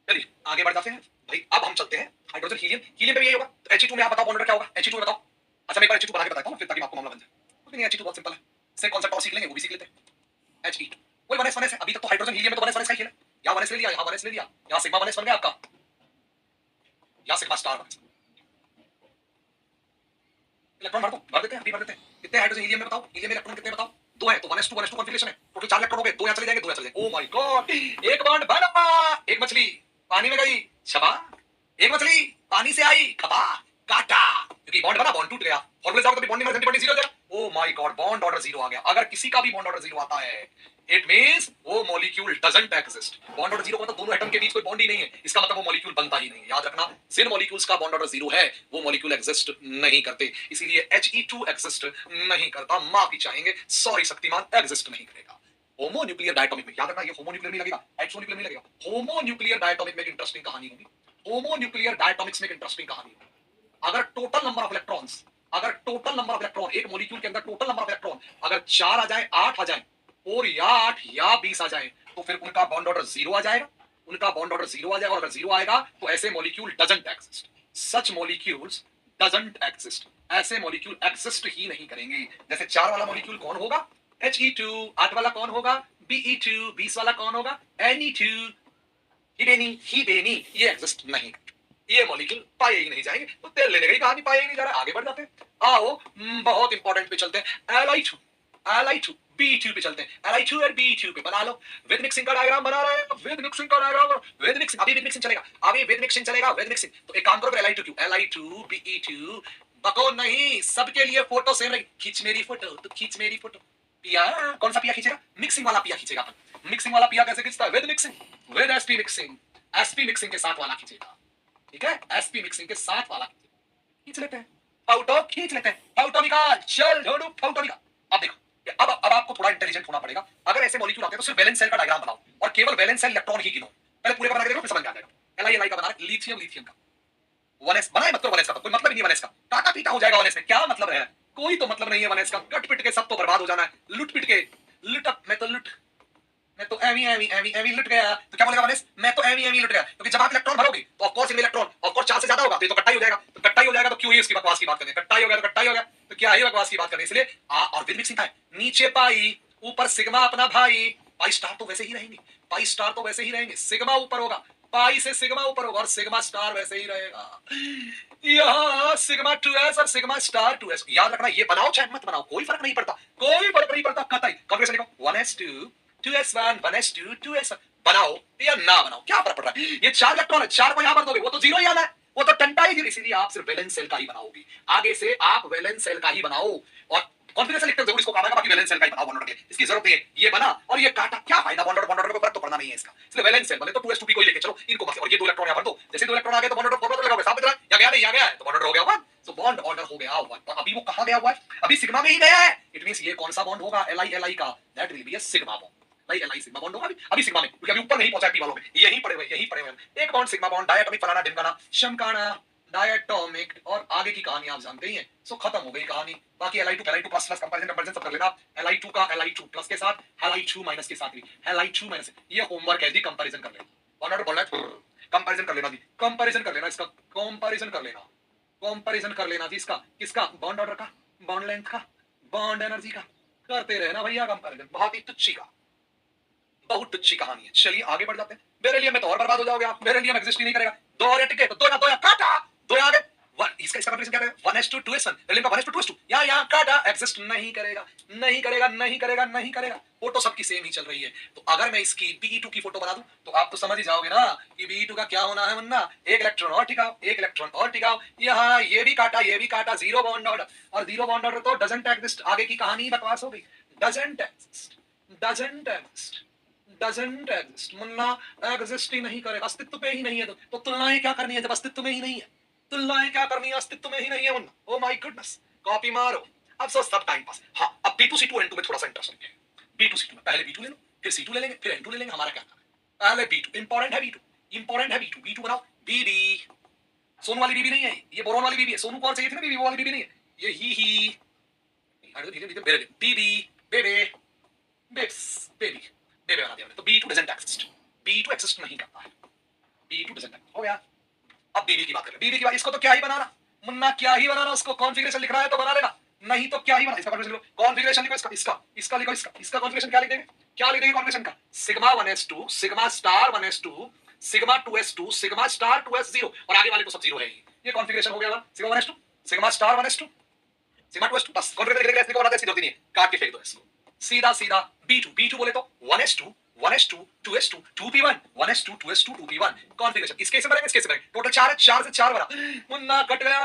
चलिए आगे बढ़ जाते हैं भाई, अब हम चलते हैं हाइड्रोजन हीलियम, हीलियम पे भी यही होगा। तो He2 में आप बताओ बॉन्ड ऑर्डर क्या होगा, He2 में बताओ। अच्छा मैं एक बार He2 बना के बताता हूं फिर, ताकि आपको मामला बन जाए। कुछ नहीं, He2 बहुत सिंपल है, सेम कांसेप्ट और सीख लेंगे, वो भी सीख लेते हैं। He वही 1s 1s है, अभी तक तो हाइड्रोजन हीलियम में तो 1s 1s का ही खेल है, यहां 1s ले लिया, यहां 1s ले लिया, यहां सिग्मा 1s बन गया आपका, यहां सिग्मा स्टार 1s। इलेक्ट्रॉन भर दो, भर देते हैं, अभी भर देते हैं। कितने हाइड्रोजन हीलियम में बताओ, हीलियम में इलेक्ट्रॉन कितने बताओ, दो है तो 1s2 कॉन्फिगरेशन है, टोटल 4 इलेक्ट्रॉन हो गए, दो यहां चले जाएंगे, दो यहां चले जाएंगे। ओ माय गॉड, एक बॉन्ड बना, एक मछली पानी में गई, छपा, एक मछली पानी से आई, खपा, काटा, क्योंकि बॉन्ड बना, बॉन्ड टूट गया, फॉर्मूले जाओगे तो बॉन्ड नंबर 0 हो जाएगा। ओ माय गॉड, बॉन्ड ऑर्डर 0 आ गया। अगर किसी का भी बॉन्ड ऑर्डर 0 आता है, इट मींस वो molecule doesn't exist. Bond order 0 का मतलब दोनों एटम के बीच कोई बॉन्ड ही नहीं है, इसका मतलब वो मॉलिक्यूल बनता ही नहीं है। याद रखना, जिन मॉलिक्यूल्स का बॉन्ड ऑर्डर 0 है वो मॉलिक्यूल एग्जिस्ट नहीं करते, इसीलिए He2 एग्जिस्ट नहीं करता। माफी चाहेंगे, सॉरी शक्तिमान, एग्जिस्ट नहीं करेगा। होमोन्यूक्लियर डायटोमिक में, याद रखना ये होमोन्यूक्लियर नहीं लगेगा, एक्सोन्यूक्लियर नहीं लगेगा, होमोन्यूक्लियर डायटोमिक में एक इंटरेस्टिंग कहानी होगी। होमोन्यूक्लियर डायटोमिक्स में एक इंटरेस्टिंग कहानी होगी। अगर टोटल नंबर ऑफ इलेक्ट्रॉन्स, अगर टोटल नंबर ऑफ इलेक्ट्रॉन एक मॉलिक्यूल के अंदर टोटल नंबर ऑफ इलेक्ट्रॉन अगर 4 आ जाए, 8 आ जाए, और या 8 या 20 आ जाए, तो फिर उनका बॉन्ड ऑर्डर 0 आ जाएगा, उनका बॉन्ड ऑर्डर 0 आ जाएगा। और अगर 0 आएगा तो ऐसे molecule doesn't exist, such molecules doesn't exist, ऐसे मॉलिक्यूल एग्जिस्ट ही नहीं करेंगे। जैसे 4 वाला मॉलिक्यूल कौन होगा? He2। 8 वाला कौन होगा? Be2। 20 वाला कौन होगा? Ne2। हीबेनी, ये एग्जिस्ट नहीं, ये मॉलिक्यूल पाए ही नहीं जाएंगे। तो तेल लेने का ही कहानी, पाए ही नहीं जा रहा, आगे बढ़ जाते हैं। आओ बहुत इंपॉर्टेंट पे चलते हैं, Li2 B2 पे चलते हैं। Li2 और B2 पे बना लो विद मिक्सिंग का डायग्राम बना रहे हैं, विद मिक्सिंग का डायग्राम, विद मिक्सिंग, अभी विद मिक्सिंग चलेगा, अभी विद मिक्सिंग चलेगा, विद मिक्सिंग। तो एक काम करो फिर, Li2 Be2 बको नहीं, सबके लिए फोटो सेम रही। खींच मेरी फोटो, तो खींच मेरी फोटो। पिया, कौन सा पिया खींचेगा? मिक्सिंग वाला पिया खींचेगा अपन। मिक्सिंग वाला पिया कैसे खींचता है? With mixing, with sp mixing, sp mixing के साथ वाला खींचेगा, ठीक है, sp मिक्सिंग के साथ वाला खींच लेते हैं, फोटो खींच लेते हैं, फोटो निकाल, चल ढूंढू फोटो निकाल। अब देखो, अब आपको थोड़ा इंटेलिजेंट होना पड़ेगा। अगर ऐसे मॉलिक्यूल आते हैं तो सिर्फ वैलेंस सेल का डायग्राम बनाओ और केवल वैलेंस सेल इलेक्ट्रॉन ही गिनो। पहले पूरे का बना के देखो, फिर समझ में आ जाएगा। Li का बना है, लिथियम का 1s बनाए, मत करो 1s का, कोई मतलब ही नहीं 1s का, काटा पीटा हो जाएगा 1s में, क्या मतलब है? कोई तो मतलब नहीं है 1s का, कट पिट के सब तो बर्बाद हो जाना है, लुट पिट के, लुट अप, मैं तो एवी लुट गया। तो क्या बोलेगा 1s? मैं तो एवी लुट गया, क्योंकि जब आप इलेक्ट्रॉन भरोगे तो ऑफ कोर्स इनमें इलेक्ट्रॉन ऑफ कोर्स 4 से ज्यादा होगा, तो ये तो कट्टा ही हो जाएगा। तो कट्टा ही हो जाएगा तो क्यों ही उसकी बकवास की बात करनी है? कट्टा ही हो गया तो कट्टा ही हो गया, तो क्या ही बकवास की बात करनी है। इसलिए और विद मिक्सिंग का है, नीचे पाई ऊपर सिग्मा अपना भाई, पाई स्टार तो वैसे ही रहेंगे, पाई स्टार तो वैसे ही रहेंगे, सिग्मा ऊपर होगा, पाई से सिग्मा ऊपर होगा, और सिग्मा स्टार वैसे ही रहेगा। यहाँ सिग्मा 2s और सिग्मा स्टार 2s, याद रखना, ये बनाओ चाहे मत बनाओ, कोई फर्क नहीं पड़ता, कोई फर्क नहीं पड़ता कतई। कॉन्फिगरेशन लिखो 1s2 2s1 1s2 2s1, बनाओ या ना बनाओ क्या फर्क पड़ रहा है? ये 4 इलेक्ट्रॉन है, 4 को यहां भर दोगे, वो तो 0 ही आना है, वो तो टंटा ही 0, इसीलिए आप सिर्फ वैलेंस सेल का ही बनाओगे। आगे से आप वैलेंस सेल का ही बनाओ, और कॉन्फिगरेशन लिखते जरूर इसको काम आएगा, बाकी वैलेंस सेल का ही बनाओ बॉन्ड ऑर्डर के, इसकी जरूरत नहीं है। ये बना और ये काटा, क्या फायदा? बॉन्ड ऑर्डर को फर्क तो पड़ना नहीं है इसका, इसलिए वैलेंस सेल बने तो 2s2p को ही लेके चलो, इनको बस, और ये 2 इलेक्ट्रॉन यहां भर दो, जैसे 2 इलेक्ट्रॉन आ गए तो बॉन्ड ऑर्डर लगाओगे, साबित रहा या गया नहीं, आ गया है तो बॉन्ड ऑर्डर हो गया 1, सो बॉन्ड ऑर्डर हो गया 1। और अभी वो कहां गया हुआ है? अभी सिग्मा में ही गया है, इट मींस ये कौन सा बॉन्ड होगा? Li का, that will be a sigma bond. Li sigma bond होगा अभी सिग्मा में, क्योंकि अभी ऊपर नहीं पहुंचा p वालों में, यहीं पड़े हुए एक बॉन्ड सिग्मा बॉन्ड, डायटोमिक फलाना ढिमकाना शमकाना डायटोमिक, और आगे की कहानी आप जानते ही हैं। सो खत्म हो गई कहानी। बाकी Li2 प्लस कंपैरिजन सब कर लेना, Li2 का Li2 प्लस के साथ, Li2 माइनस के साथ भी, Li2 माइनस, ये होमवर्क है जी, कंपैरिजन कर लेना, बॉन्ड ऑर्डर बोल रहा है, कंपैरिजन कर लेना जी, कंपैरिजन कर लेना इसका, कंपैरिजन कर लेना, कंपैरिजन कर लेना जी इसका, किसका? बॉन्ड ऑर्डर का, बॉन्ड लेंथ का, बॉन्ड एनर्जी का, करते रहना भैया कंपैरिजन, बहुत ही तुच्छी का, बहुत अच्छी कहानी है। चलिए आगे बढ़ जाते हैं। बेरिलियम में तो और बर्बाद हो जाओगे आप, बेरिलियम एग्जिस्ट ही नहीं करेगा। 2 और टिके तो 2 या काटा, 2 आ गए, इसका कॉन्फिगरेशन क्या है? 1s2 2s1, बेरिलियम का 1s2 2s2, यहाँ काटा, एग्जिस्ट नहीं करेगा, नहीं करेगा, नहीं करेगा, नहीं करेगा। फोटो सबकी सेम ही चल रही है। तो अगर मैं इसकी Be2 की फोटो बना दूं तो आप तो समझ ही जाओगे ना कि Be2 का क्या होना है मुन्ना, एक इलेक्ट्रॉन और टिकाओ, एक इलेक्ट्रॉन और टिकाओ, यहाँ ये भी काटा, ये भी काटा, 0 बॉन्ड ऑर्डर, और 0 बॉन्ड ऑर्डर तो डजंट एग्जिस्ट, आगे की कहानी बकवास हो गई, doesn't exist, doesn't exist, doesn't exist, मुन्ना एग्जिस्ट ही नहीं करेगा, अस्तित्व में ही नहीं है। तो तुलनाएं क्या करनी है जब अस्तित्व में ही नहीं है? तुलनाएं क्या करनी है, अस्तित्व में ही नहीं है Munna. Oh my goodness, copy मारो, अब सब टाइम पास। हाँ, अब B2C2 N2 में थोड़ा सा इंटरेस्ट है। B2C2 में पहले B2 ले लो, फिर C2 ले लेंगे, फिर N2 ले लेंगे, हमारा क्या काम है? पहले B2 इंपॉर्टेंट है, B2 इंपॉर्टेंट है, B2 बनाओ। BB, सोनू वाली BB नहीं है, ये बोरोन वाली BB है। सोनू कौन चाहिए थी ना BB, वो वाली BB नहीं है, ये ही BB बेबे बेब्स बेबी बेबे बना दिया हमने। तो B2 doesn't exist, B2 exist नहीं करता है, B2 डजंट एग्जिस्ट हो गया। अब BB की बात करें, BB की बात, इसको तो क्या ही बनाना मुन्ना, क्या ही बनाना, उसको कॉन्फ़िगरेशन लिखना है तो बना लेना, नहीं तो क्या ही बना। इसका कॉन्फ़िगरेशन लिखो, कॉन्फ़िगरेशन लिखो, इसका लिखो, इसका कॉन्फ़िगरेशन क्या लिख देंगे, क्या लिख देंगे कॉन्फ़िगरेशन का? Sigma 1s2 sigma star 1s2 sigma 2s2 sigma star 2s0, और आगे वाले तो सब 0 है ही। ये कॉन्फ़िगरेशन हो गया ना, sigma 1s2 sigma star 1s2 sigma 2s2, बस कॉन्फ़िगरेशन लिख के ऐसे लिखो, बनाते ऐसी जरूरत नहीं है, काट के फेंक दो इसको। सीधा सीधा B2 बोले तो 1s2 1s2 2s2 2p1 1s2 2s2 2p1 configuration इस केस में बनेगा, इस केस में टोटल 4 है, 4 से 4 बना। मुन्ना कट गया,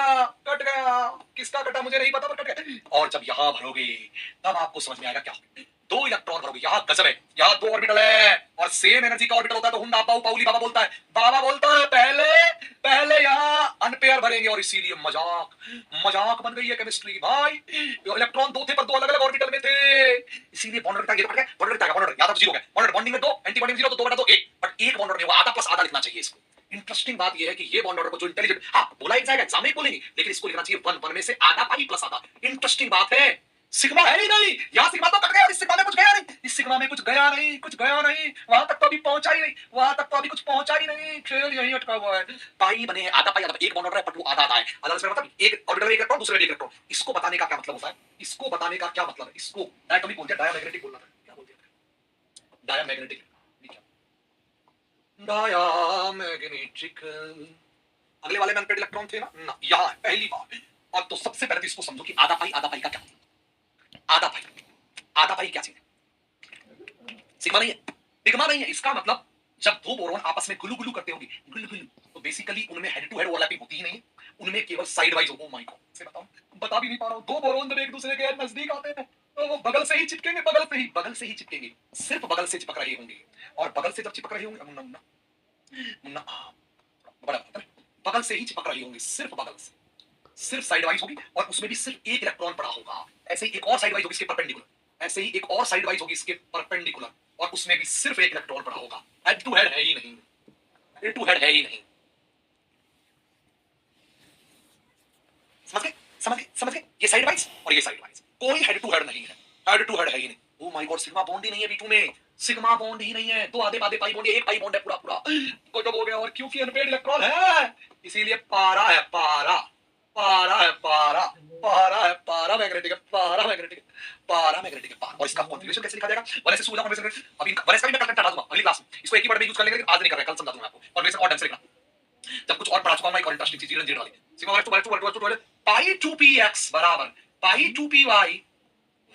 किसका कटा मुझे नहीं पता पर कट गया। और जब यहां भरोगे तब आपको समझ में आएगा क्या। 2 इलेक्ट्रॉन भरोगे, यहां गजब है, यहां 2 ऑर्बिटल है और सेम एनर्जी का ऑर्बिटल होता है। तो हुंडा पाउली बाबा बोलता है पहले पहले यहां अनपेयर भरेंगे और इसीलिए मजाक मजाक बन गई है केमिस्ट्री भाई। इलेक्ट्रॉन 2 थे पर 2 अलग अलग ऑर्बिटल में थे, इसीलिए बॉन्ड ऑर्बिटल ये कट गया, बॉन्ड ऑर्बिटल बॉन्ड याद 0 हो गया, बॉन्ड बॉन्डिंग में 2 एंटी बॉन्डिंग 0 तो 2/2 1, बट एक बॉन्ड नहीं हुआ, आधा प्लस आधा लिखना चाहिए इसको। इंटरेस्टिंग बात यह है कि ये बॉन्ड ऑर्डर को जो इंटेलिजेंट बोला एक जाएगा एग्जाम में बोलेंगे, लेकिन इसको लिखना चाहिए 1 1 में से आधा पाई प्लस आधा। इंटरेस्टिंग बात है, सिग्मा है ही नहीं, यहां सिग्मा तो कट गया और इस सिग्मा में कुछ गया नहीं, इस सिग्मा में कुछ गया नहीं, वहां तक तो अभी पहुंचा ही नहीं, वहां तक तो अभी कुछ पहुंचा ही नहीं, खेल यही अटका हुआ है। पाई बने आधा पाई, आधा एक बॉन्ड ऑर्डर है बट वो आधा आधा है, आधा से मतलब एक ऑर्बिटल में एक इलेक्ट्रॉन दूसरे में एक इलेक्ट्रॉन। इसको बताने का क्या मतलब होता है, इसको बताने का क्या मतलब है, इसको डायटोमिक बोलते हैं, डायमैग्नेटिक बोलना था, क्या बोलते हैं डायमैग्नेटिक, डायमैग्नेटिक। अगले वाले में अनपेड इलेक्ट्रॉन थे ना, यहां है पहली बार। और तो सबसे पहले तो इसको समझो कि आधा पाई का क्या मतलब। आधा पाई क्या चीज है, सिग्मा नहीं है, सिग्मा नहीं है। इसका मतलब जब 2 बोरॉन आपस में गुलू गुलू करते होंगे, गुलू गुलू, तो बेसिकली उनमें हेड टू हेड ओवरलैपिंग होती ही नहीं है, उनमें केवल side wise. O my God, से बताऊं, बता भी नहीं पा रहा हूं। 2 बोरॉन जब एक दूसरे के नजदीक आते हैं तो वो बगल से ही चिपकेंगे, बगल से ही चिपकेंगे, सिर्फ बगल से चिपक रहे होंगे। और बगल से जब चिपक रहे होंगे, मुन्ना मुन्ना बड़ा बगल से ही चिपक रही होंगी, सिर्फ बगल से, सिर्फ साइड वाइज होगी और उसमें भी सिर्फ एक इलेक्ट्रॉन पड़ा होगा। ऐसे ही एक और साइड वाइज होगी इसके परपेंडिकुलर, ऐसे ही एक और साइड वाइज होगी इसके परपेंडिकुलर और उसमें भी सिर्फ एक इलेक्ट्रॉन पड़ा होगा। हेड टू हेड है ही नहीं, हेड टू हेड है ही नहीं। समझ गए, ये साइड वाइज और ये साइड वाइज, कोई हेड टू हेड नहीं है, हेड टू हेड है ही नहीं। Oh my God, sigma bond ही नहीं है B2 में, सिग्मा बॉन्ड ही नहीं है। 2 आधे पाई बॉन्ड, एक पाई बॉन्ड है पूरा पूरा, गजब हो गया। और क्योंकि अनपेड इलेक्ट्रॉन है इसीलिए पारा है, पारा मैग्नेटिक है, पारा मैग्नेटिक है। और इसका कॉन्फ़िगरेशन कैसे लिखा जाएगा, वैसे सुविधा कॉन्फ़िगरेशन अभी वैसे का भी मैं कल हटा दूंगा अगली क्लास में, इसको एक ही वर्ड में यूज कर लेंगे, आज नहीं कर रहे, कल समझा दूंगा आपको। कॉन्फ़िगरेशन और ढंग से लिखना, जब कुछ और पढ़ा चुका हूं मैं, एक और इंटरेस्टिंग चीज रंजीत वाली, सिग्मा /2 पाई 2px बराबर पाई 2py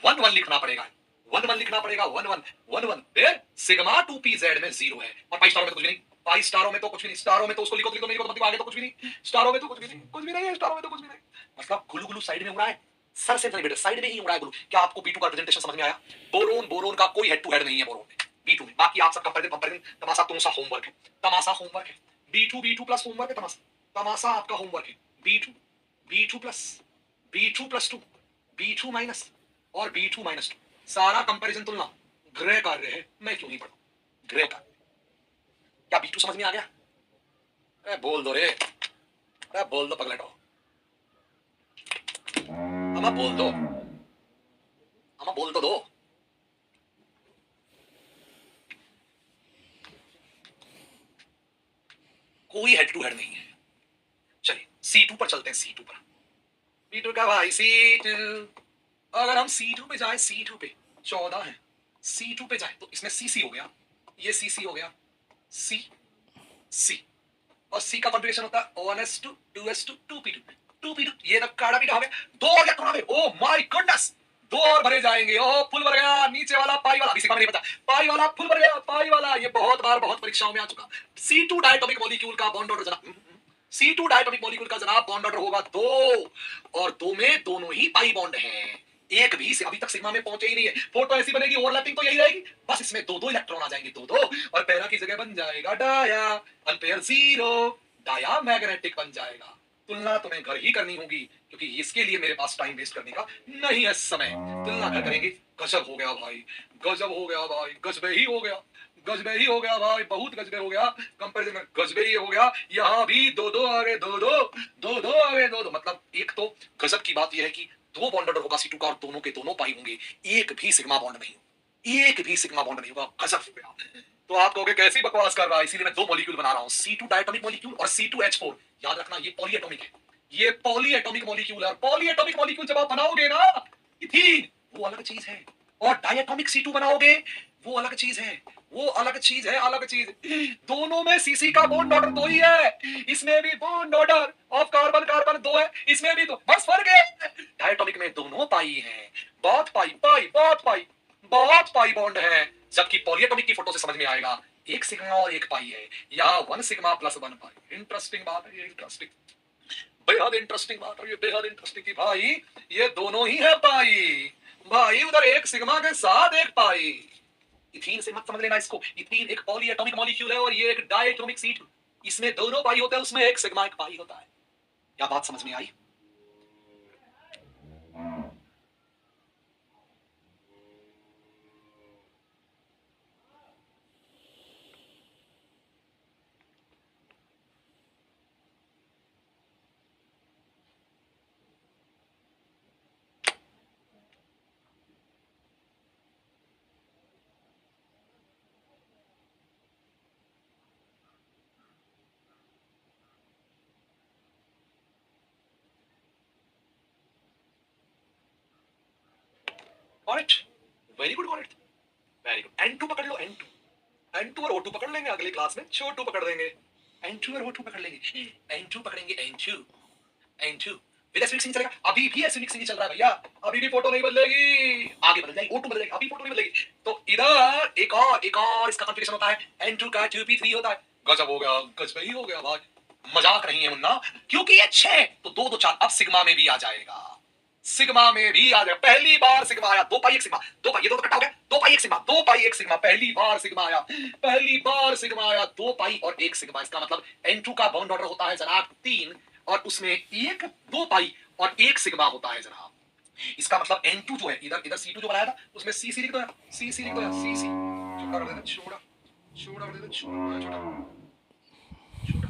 1 1 लिखना पड़ेगा, 1 1 लिखना पड़ेगा, 1 1 1 1। फिर सिग्मा 2pz में 0 है और पाई स्टारों में तो कुछ भी नहीं, पाई स्टारों में तो कुछ भी नहीं, स्टारों में तो उसको लिखो नहीं लिखो, आगे तो कुछ भी नहीं, स्टारों में तो कुछ भी नहीं है, स्टारों में तो कुछ भी नहीं। मतलब गुलू गुलू साइड में उड़ा है, सर से नहीं बेटा, साइड में ही उड़ा है गुलू। क्या आपको B2 का रिप्रेजेंटेशन समझ में आया। बोरोन का कोई हेड टू हेड नहीं है बोरोन में B2 में। बाकी आप सब कंपैरिजन तमाशा तुमसा होमवर्क है, तमाशा होमवर्क है। B2 प्लस होमवर्क है, तमाशा आपका होमवर्क है। B2 प्लस 2 B2 माइनस और B2 माइनस 2 सारा कंपैरिजन तुलना ग्रे कार्य है, मैं क्यों नहीं पढ़ू ग्रे कार्य। क्या B2 समझ में आ गया। बोल दो रे, बोल दो पगलेटो, अमा बोल दो, अमा बोल तो दो। कोई हेड टू हेड नहीं है। चलिए C2 पर चलते हैं, C2 पर। B2 का भाई C2, अगर हम C2 पे जाए, C2 पे 14 है, C2 पे जाए तो इसमें CC हो गया, ये CC हो गया, C और C का कॉन्फ़िगरेशन होता है 1s2 2s2 2p2 ये काड़ा पीटा हो गया, 2 और इलेक्ट्रॉन आ गए। ओ माय गॉडनेस, 2 और भरे जाएंगे। ओ फुल भर गया, नीचे वाला पाई वाला अभी सिग्मा में नहीं पता, पाई वाला फुल भर गया, पाई वाला ये बहुत बार बहुत परीक्षाओं में आ चुका। C2 डायटोमिक मॉलिक्यूल का बॉन्ड ऑर्डर जनाब, C2 डायटोमिक मॉलिक्यूल का जनाब बॉन्ड ऑर्डर होगा 2 और 2 में दोनों ही पाई बॉन्ड हैं, एक भी से अभी तक सिग्मा में पहुंचे ही नहीं है। फोटो ऐसी बनेगी, ओवरलैपिंग तो यही रहेगी, बस इसमें 2 इलेक्ट्रॉन आ जाएंगे, 2 और पैरा की जगह बन जाएगा डाया, अनपेयर 0, डाया मैग्नेटिक बन जाएगा। तुलना तुम्हें घर ही करनी होगी क्योंकि इसके लिए मेरे पास टाइम वेस्ट करने का नहीं है समय। तुलना घर करेंगे। गजब हो गया भाई, गजब हो गया भाई, गजबे ही हो गया, गजबे ही हो गया भाई, बहुत गजबे हो गया। कंपैरिजन में गजबे ही हो गया। यहाँ भी 2 आ गए, 2 आ गए, 2 मतलब एक तो गजब की बात यह है कि 2 बॉन्ड ऑर्डर होगा C2 का और दोनों के दोनों पाई होंगे, एक भी सिग्मा बॉन्ड नहीं, एक भी सिग्मा बॉन्ड नहीं होगा। गजब हो गया। तो आप कहोगे कैसी बकवास कर रहा है, इसीलिए मैं 2 मॉलिक्यूल बना रहा हूं, C2 डायटोमिक मॉलिक्यूल और C2H4। याद रखना ये पॉलीएटॉमिक है, ये पॉलीएटॉमिक मॉलिक्यूल है। पॉलीएटॉमिक मॉलिक्यूल जब आप बनाओगे ना इथीन, वो अलग चीज है, और डायटोमिक C2 बनाओगे वो अलग चीज है, वो अलग चीज है, अलग चीज। दोनों में CC का बॉन्ड ऑर्डर 2 ही है, इसमें भी bond order of carbon carbon 2 है, इसमें भी 2, बस फर्क है डायटोमिक में दोनों पाई है। बहुत पाई, बहुत पाई बॉन्ड है, जबकि पॉलीएटॉमिक की फोटो से समझ में आएगा एक सिग्मा और एक पाई है, या 1 सिग्मा प्लस 1 पाई। इंटरेस्टिंग बात है ये, इंटरेस्टिंग, बेहद इंटरेस्टिंग बात है ये, बेहद इंटरेस्टिंग की भाई ये दोनों ही है पाई। भाई उधर एक सिग्मा के साथ एक पाई। इथीन से मत समझ लेना इसको, इथीन एक पॉलीएटॉमिक मॉलिक्यूल है और ये एक डायटोमिक सीट, इसमें दोनों पाई होते हैं, उसमें एक सिग्मा एक पाई होता है। क्या बात समझ में आई? Got it, very good, got it, very good. N2 पकड़ लो, N2, N2 और O2 पकड़ लेंगे अगली क्लास में, छोटू पकड़ देंगे, N2 और O2 पकड़ लेंगे, N2 पकड़ेंगे, N2, N2 फिर एसिडिक सिंक चलेगा। अभी भी एसिडिक सिंक चल रहा है भैया, अभी भी फोटो नहीं बदलेगी, आगे बदल जाएगी, O2 बदलेगी, अभी फोटो नहीं बदलेगी। तो इधर एक और इसका कॉन्फ़िगरेशन होता है, N2 का 2p3 होता है। गजब हो गया, गजब ही हो गया भाई, मजाक नहीं है मुन्ना, क्योंकि ये 6 तो 2 2 4 अब सिग्मा में भी आ जाएगा, सिग्मा में भी आ जाएगा। पहली बार सिग्मा आया, 2 पाई 1 सिग्मा, 2 पाई, ये 2 तो कटा हो गया, 2 पाई 1 सिग्मा, 2 पाई 1 सिग्मा, पहली बार सिग्मा आया, पहली बार सिग्मा आया, 2 पाई और 1 सिग्मा। इसका मतलब N2 का बॉन्ड ऑर्डर होता है जनाब 3 और उसमें एक 2 पाई और 1 सिग्मा होता है जनाब। इसका मतलब N2 जो है, इधर इधर C2 जो बनाया था उसमें CC लिख दो यार, CC लिख दो यार, CC छोटा कर देना, छोटा छोटा कर देना, छोटा छोटा,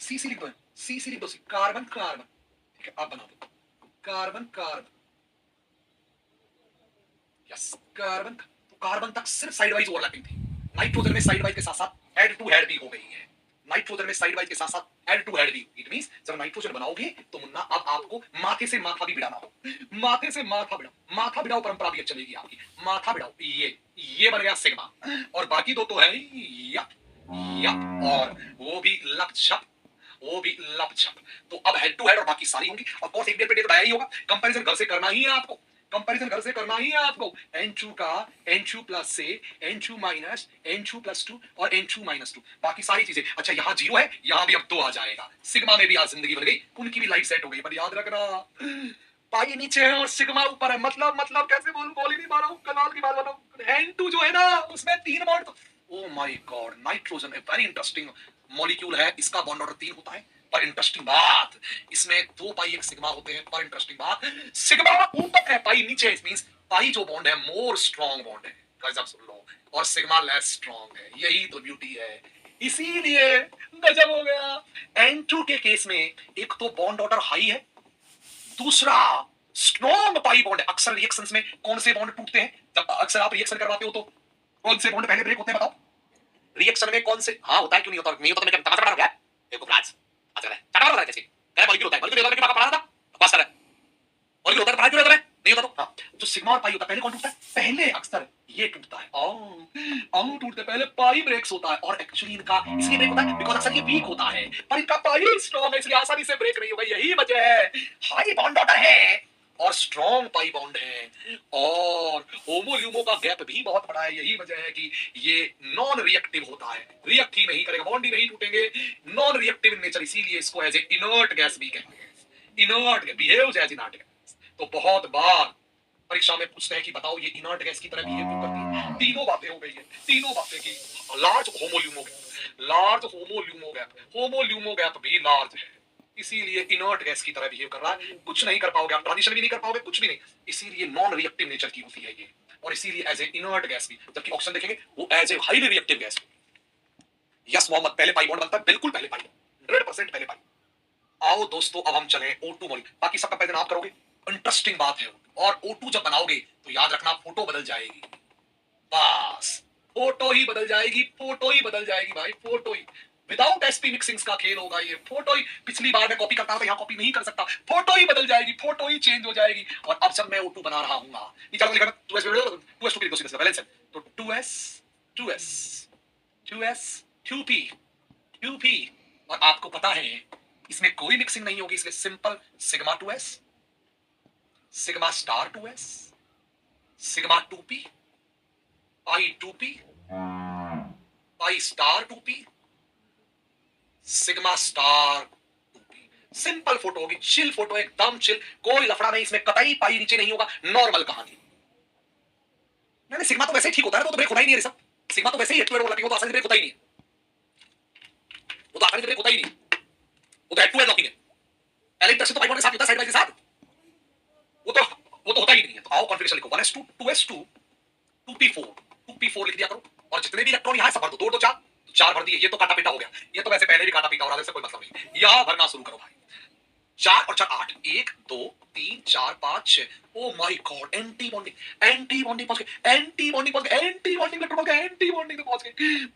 CC लिख दो, CC लिख दो, कार्बन कार्बन, ठीक है, अब बना दो कार्बन कार्बन, यस कार्बन। तो कार्बन तक सिर्फ साइड वाइज ओवरलैपिंग थी, नाइट्रोजन में साइड वाइज के साथ साथ हेड टू हेड भी हो गई है, नाइट्रोजन में साइड वाइज के साथ साथ हेड टू हेड भी। इट मींस जब नाइट्रोजन बनाओगे तो मुन्ना अब आपको माथे से माथा भी भिड़ाना हो, माथे से माथा भिड़ाओ, माथा भिड़ाओ परंपरा भी चलेगी आपकी, माथा भिड़ाओ, ये बन गया सिग्मा, और बाकी दो तो है यप यप, और वो भी लपछप, वो भी लपछप। तो अब हेड टू हेड और बाकी सारी होंगी, ऑफ कोर्स एक डेढ़ पे डे तो डाया ही होगा, कंपैरिजन घर से करना ही है आपको, कंपैरिजन घर से करना ही है आपको, N2 का N2 प्लस से N2 माइनस N2 प्लस 2 और N2 माइनस 2, बाकी सारी चीजें। अच्छा यहाँ 0 है, यहाँ भी अब 2 आ जाएगा, सिग्मा में भी आज जिंदगी बन गई, उनकी भी लाइफ सेट हो गई, पर याद रखना पाई नीचे है और सिग्मा ऊपर है, मतलब कैसे बोल ही नहीं पा रहा हूँ, कमाल की बात बताऊं, N2 जो है ना उसमें 3 बॉन्ड, तो ओ माय गॉड, नाइट्रोजन है वेरी इंटरेस्टिंग मॉलिक्यूल है, इसका बॉन्ड ऑर्डर 3 होता है, पर इंटरेस्टिंग बात इसमें 2 पाई 1 सिग्मा होते हैं, पर इंटरेस्टिंग बात सिग्मा ऊपर है पाई नीचे, इट मींस पाई जो बॉन्ड है मोर स्ट्रांग बॉन्ड है, गजब सुन लो, और सिग्मा लेस स्ट्रांग है, यही तो ब्यूटी है, इसीलिए गजब हो गया। N2 के केस में एक तो बॉन्ड ऑर्डर हाई है, दूसरा स्ट्रॉन्ग पाई बॉन्ड है। अक्सर रिएक्शंस में कौन से बॉन्ड टूटते हैं, जब अक्सर आप रिएक्शन करवाते हो तो कौन से बॉन्ड पहले ब्रेक होते हैं बताओ, रिएक्शन में कौन से, हाँ होता है क्यों नहीं होता, नहीं होता तो मैं क्या तमाशा बना रहा हूं क्या, देखो फ्रांस आज कर रहा है चटा रहा है कैसे क्या मॉलिक्यूल होता है, मॉलिक्यूल होता है कि पापा पढ़ा था बकवास कर रहा है, मॉलिक्यूल होता है पढ़ा क्यों नहीं होता है, नहीं होता तो हाँ, जो सिग्मा और पाई होता है पहले कौन टूटता है, पहले अक्सर ये टूटता है, टूटते पहले पाई ब्रेक्स होता है, और एक्चुअली इनका इसलिए ब्रेक होता है बिकॉज़ अक्सर ये वीक होता है, पर इनका पाई स्ट्रांग है इसलिए आसानी से ब्रेक नहीं होगा, यही वजह है, हाई बॉन्ड ऑर्डर है और स्ट्रॉन्ग पाई बॉन्ड है, और होमोल्यूमो का गैप भी बहुत बड़ा है, यही वजह है कि ये नॉन रिएक्टिव होता है, रिएक्ट ही नहीं करेगा, बॉन्ड ही नहीं टूटेंगे, नॉन रिएक्टिव इन नेचर, इसीलिए इसको एज ए इनर्ट गैस भी कहते हैं, inert behaves as inert gas. तो बहुत बार परीक्षा में पूछते हैं कि बताओ ये इनर्ट गैस की तरह बिहेव क्यों करती है, तीनों बातें हो गई है, तीनों बातें की, large HOMO LUMO gap, large HOMO LUMO gap, HOMO LUMO gap भी लार्ज है, इसीलिए इनर्ट गैस की तरह बिहेव कर रहा है, कुछ नहीं कर पाओगे आप, ट्रांजिशन भी नहीं कर पाओगे, कुछ भी नहीं, इसीलिए नॉन रिएक्टिव नेचर की होती है ये, और इसीलिए एज ए इनर्ट गैस भी, जबकि ऑक्सीजन देखेंगे वो as a highly reactive gas. Yes Mohammad, पहले पाई बॉन्ड बनता है, बिल्कुल पहले पाई, 100% पहले पाई। आओ दोस्तों अब हम चलें O2 मॉलिक्यूल, बाकी सबका पहले आप करोगे, इंटरेस्टिंग बात है, और O2 जब बनाओगे तो याद रखना फोटो बदल जाएगी, बस फोटो ही बदल जाएगी, फोटो ही बदल जाएगी भाई, फोटो ही, विदाउट एसपी मिक्सिंग्स का खेल होगा ये, फोटो ही, पिछली बार मैं कॉपी करता था यहाँ कॉपी नहीं कर सकता, फोटो ही बदल जाएगी, फोटो ही चेंज हो जाएगी, और अब जब मैं O2 बना रहा हूँ ना, ये चलो लिखा 2s 2 की सीधा बैलेंस है, तो 2s 2s 2s 2p 2p, और आपको पता है इसमें कोई मिक्सिंग नहीं होगी, इसलिए simple sigma 2s sigma star 2s sigma 2p पाई 2p pi star 2p sigma star 2p। Simple photo होगी, चिल फोटो, एकदम चिल, कोई लफड़ा नहीं इसमें, कतई पाई नीचे नहीं होगा, नॉर्मल कहानी। नहीं सिग्मा तो वैसे ही ठीक होता है, वो तो ब्रेक होना ही नहीं है सब। सिग्मा तो वैसे ही हेड-टू-हेड लॉकिंग, वो तो आसानी से ब्रेक होता ही नहीं है, वो तो आसानी से ब्रेक होता ही नहीं, वो तो हेड-टू-हेड लॉकिंग है। पहले इंटरेक्शन तो पाई बॉन्ड के साथ होता है, साइड बाय साइड, वो तो होता ही नहीं है। तो आओ कॉन्फिगरेशन लिखो, 1s2 2s2 2p4 2p4 लिख दिया करो, और जितने भी इलेक्ट्रॉन यहां सब भर दो, दो चार, तो चार भर दिए। ये तो काटा पीटा हो गया, ये तो वैसे पहले भी काटा पीटा हो रहा है, इससे कोई मतलब नहीं। यहां भरना शुरू करो भाई, 4 और 4 8, 1 2 3 4 5 6। ओ my God, anti bonding, anti bonding पहुंच गए, एंटी बॉन्डिंग पहुंच गए, एंटी बॉन्डिंग इलेक्ट्रॉन पहुंच गए, एंटी बॉन्डिंग पहुंच गए।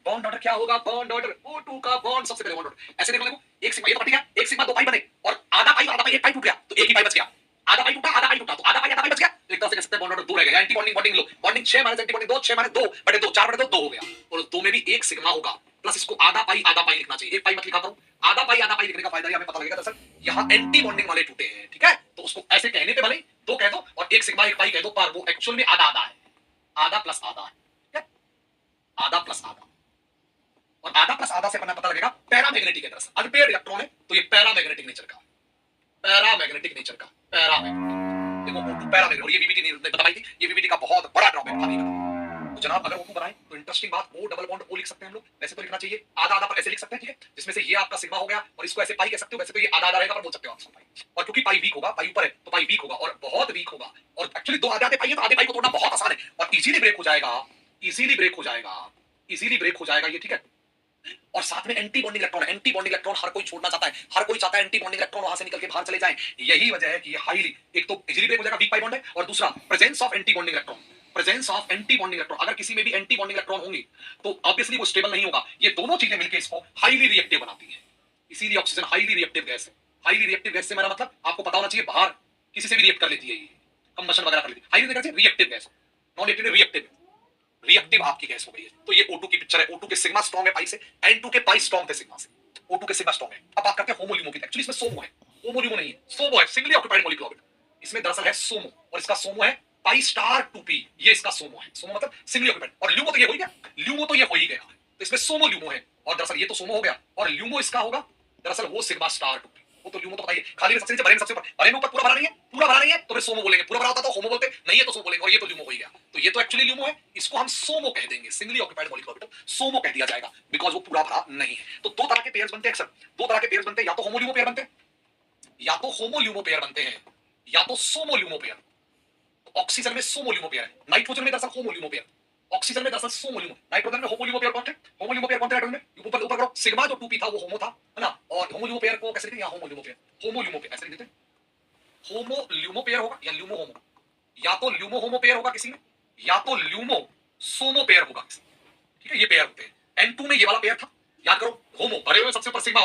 बॉन्ड ऑर्डर क्या होगा? बॉन्ड ऑर्डर O2 का बॉन्ड सबसे पहले बॉन्ड ऑर्डर ऐसे देखो, देखो एक सिग्मा, ये तो कट गया, एक सिग्मा दो पाई बने, और आधा पाई एक पाई टूट गया, तो एक ही पाई बच गया। आधा पाई टूटा, आधा पाई टूटा, तो आधा पाई बच गया। एक तरह से कह सकते हैं बॉन्ड ऑर्डर 2 रह गया। एंटी बॉन्डिंग बॉन्डिंग लो, bonding 6 minus anti bonding 2, 6 minus 2 बटे 2, 4 बटे 2 2 हो गया, और 2 में भी एक सिग्मा होगा, प्लस इसको आधा पाई लिखना चाहिए, एक पाई मत लिखा करो। आधा पाई लिखने का फायदा ये हमें पता लगेगा, दरअसल यहाँ एंटी बॉन्डिंग वाले टूटे हैं, ठीक है? तो उसको ऐसे कहने पे भले दो कह दो और एक सिग्मा एक पाई कह दो, पर वो एक्चुअल में आधा आधा है, आधा प्लस आधा है, ठीक है? आधा प्लस आधा, और आधा प्लस आधा से अपना पता लगेगा पैरामैग्नेटिक है। दरअसल अनपेयर्ड इलेक्ट्रॉन है, तो ये पैरामैग्नेटिक नेचर का, पैरामैग्नेटिक नेचर का, पैरामैग्नेटिक, देखो O2 पैरामैग्नेटिक, और ये वीवीटी ने बताई थी, ये वीवीटी का बहुत बड़ा ड्रॉबैक था। तो जनाब अगर O2 बनाए तो इंटरेस्टिंग बात, O डबल बॉन्ड O लिख सकते हैं हम लोग, वैसे तो लिखना चाहिए आधा आधा, पर ऐसे लिख सकते हैं, ठीक है? जिसमें से ये आपका सिग्मा हो गया, और इसको ऐसे पाई कह सकते हो, वैसे तो ये आधा आधा रहेगा, पर बोल सकते हो आप पाई, और क्योंकि पाई वीक होगा, पाई ऊपर है तो पाई वीक होगा, और बहुत वीक होगा, और एक्चुअली दो आधे आधे पाई है, तो आधे पाई को तोड़ना बहुत आसान है, और इजीली ब्रेक हो जाएगा, इजीली ब्रेक हो जाएगा, इजीली ब्रेक हो जाएगा ये, ठीक है? और साथ में anti bonding electron, anti bonding electron हर कोई छोड़ना चाहता है, हर कोई चाहता है एंटी बॉन्डिंग इलेक्ट्रॉन वहां से निकल के बाहर चले जाएं। यही वजह है कि ये हाईली, एक तो इजीली ब्रेक हो जाएगा, वीक पाई बॉन्ड है, और दूसरा presence of anti bonding electron, presence of anti bonding electron, अगर किसी में भी एंटी बॉन्डिंग इलेक्ट्रॉन होंगे तो ऑब्वियसली वो स्टेबल नहीं होगा। ये दोनों चीजें मिलकर इसको हाईली रिएक्टिव बनाती है, इसीलिए ऑक्सीजन हाईली रिएक्टिव गैस है। हाईली रिएक्टिव गैस से मेरा मतलब आपको पता होना चाहिए, बाहर किसी से भी रिएक्ट कर लेती है, ये कंबशन वगैरह कर लेती है। Highly reactive gas, non reactive reactive, reactive आपकी गैस हो गई है। तो ये O2 की पिक्चर है, O2 के सिग्मा स्ट्रांग है पाई से, N2 के पाई स्ट्रांग थे सिग्मा से, O2 के सिग्मा स्ट्रांग है। अब बात करते हैं होमो ल्यूमो की, एक्चुअली इसमें सोमो है, होमो ल्यूमो नहीं है, सोमो है, सिंगली ऑक्यूपाइड मॉलिक्यूलर ऑर्बिटल। इसमें दरअसल है सोमो, और इसका सोमो है पाई स्टार 2p, ये इसका सोमो है, सोमो मतलब सिंगली ऑक्यूपाइड, और ल्यूमो तो ये हो ही गया, ल्यूमो तो ये हो ही गया, तो इसमें सोमो ल्यूमो है, और दरअसल ये तो सोमो हो गया, और ल्यूमो इसका होगा दरअसल वो सिग्मा स्टार 2p। वो तो ल्यूमो तो बताइए, खाली में सबसे नीचे, भरे में सबसे ऊपर, भरे में ऊपर पूरा भरा नहीं है, पूरा भरा नहीं है तो फिर सोमो बोलेंगे, पूरा भरा होता तो होमो बोलते, नहीं है तो सोमो बोलेंगे, और ये तो ल्यूमो हो ही गया, तो ये तो एक्चुअली ल्यूमो है, इसको हम सोमो कह देंगे, सिंगली ऑक्यूपाइड मॉलिक्यूलर ऑर्बिटल सोमो कह दिया जाएगा, बिकॉज़ वो पूरा भरा नहीं है। तो दो तरह के पेयर्स बनते हैं अक्सर, दो तरह के पेयर्स बनते हैं, या तो होमो ल्यूमो पेयर बनते हैं, या तो होमो ल्यूमो पेयर बनते हैं, या तो सोमो ल्यूमो पेयर। तो ऑक्सीजन में सोमो ल्यूमो पेयर है, नाइट्रोजन में दरअसल होमो ल्यूमो पेयर, ऑक्सीजन में दरअसल सोमो ल्यूमो, नाइट्रोजन में होमो ल्यूमो पेयर कौन थे? होमो ल्यूमो पेयर कौन थे नाइट्रोजन में? ऊपर ऊपर करो, सिग्मा जो 2p था वो होमो था, है ना? और होमो ल्यूमो पेयर को कैसे लिखते हैं? HOMO LUMO pair, HOMO LUMO pair ऐसे लिखते हैं, होमो ल्यूमो पेयर होगा या ल्यूमो होमो, या तो ल्यूमो होमो पेयर होगा किसी में, या तो ल्यूमो सोमो पेयर होगा किसी, ठीक है? ये पेयर होते हैं। N2 में ये वाला पेयर था, याद करो, होमो भरे हुए सबसे ऊपर सिग्मा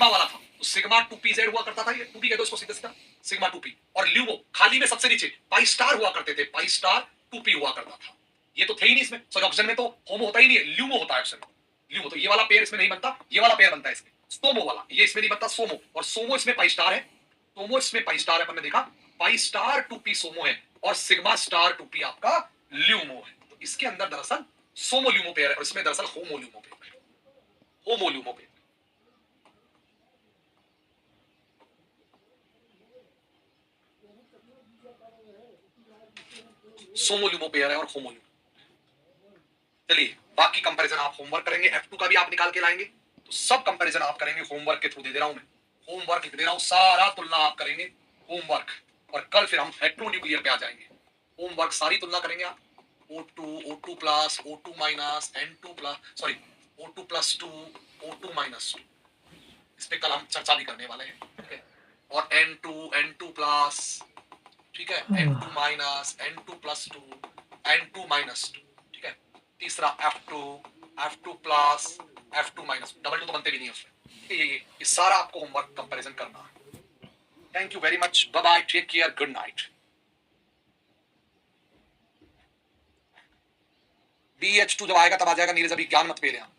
वाला था, तो सिग्मा 2pz हुआ करता था, ये 2p कह दो इसको सीधा सीधा, सिग्मा 2p, और ल्यूमो खाली में सबसे नीचे पाई स्टार हुआ करते थे, पाई स्टार 2p हुआ करता था। ये तो थे ही नहीं इसमें, सॉरी ऑक्सीजन में तो होमो होता ही नहीं है, ल्यूमो होता है ऑक्सीजन में, ल्यूमो। तो ये वाला पेयर इसमें नहीं बनता, ये वाला पेयर बनता है इसमें, सोमो वाला, ये इसमें नहीं बनता सोमो, और सोमो इसमें पाई स्टार है, सोमो इसमें पाई स्टार है, अपन ने देखा पाई स्टार 2p सोमो है, और सिग्मा स्टार 2p आपका ल्यूमो है। तो इसके अंदर दरअसल सोमो ल्यूमो पेयर है, और इसमें दरअसल होमो ल्यूमो पेयर है, होमो ल्यूमो पेयर। सोमो ल्यूमो पेयर है और होमो ल्यूमो। चलिए बाकी कंपैरिजन आप होमवर्क करेंगे, F2 का भी आप निकाल के लाएंगे, तो सब कंपैरिजन आप करेंगे होमवर्क के थ्रू, दे रहा हूं मैं, होमवर्क लिख दे रहा हूं, सारा तुलना आप करेंगे होमवर्क, और कल फिर हम हेट्रो न्यूक्लियर पे आ जाएंगे। होमवर्क सारी तुलना करेंगे आप, O2 plus O2 minus N2 plus, sorry O2 plus 2 O2 minus 2, इस पे कल हम चर्चा भी करने वाले हैं, ठीक है? और N2 प्लस, ठीक है, N2 minus N2 plus 2 N2 minus 2, ठीक है? तीसरा F2 plus F2 minus, double 2 तो बनते भी नहीं है उसमें, ठीक है? ये सारा आपको होमवर्क कंपैरिजन करना है। Thank you very much, bye bye, take care, good night. BH2 जब आएगा तब आ जाएगा, नीरज अभी ज्ञान मत पे लेना।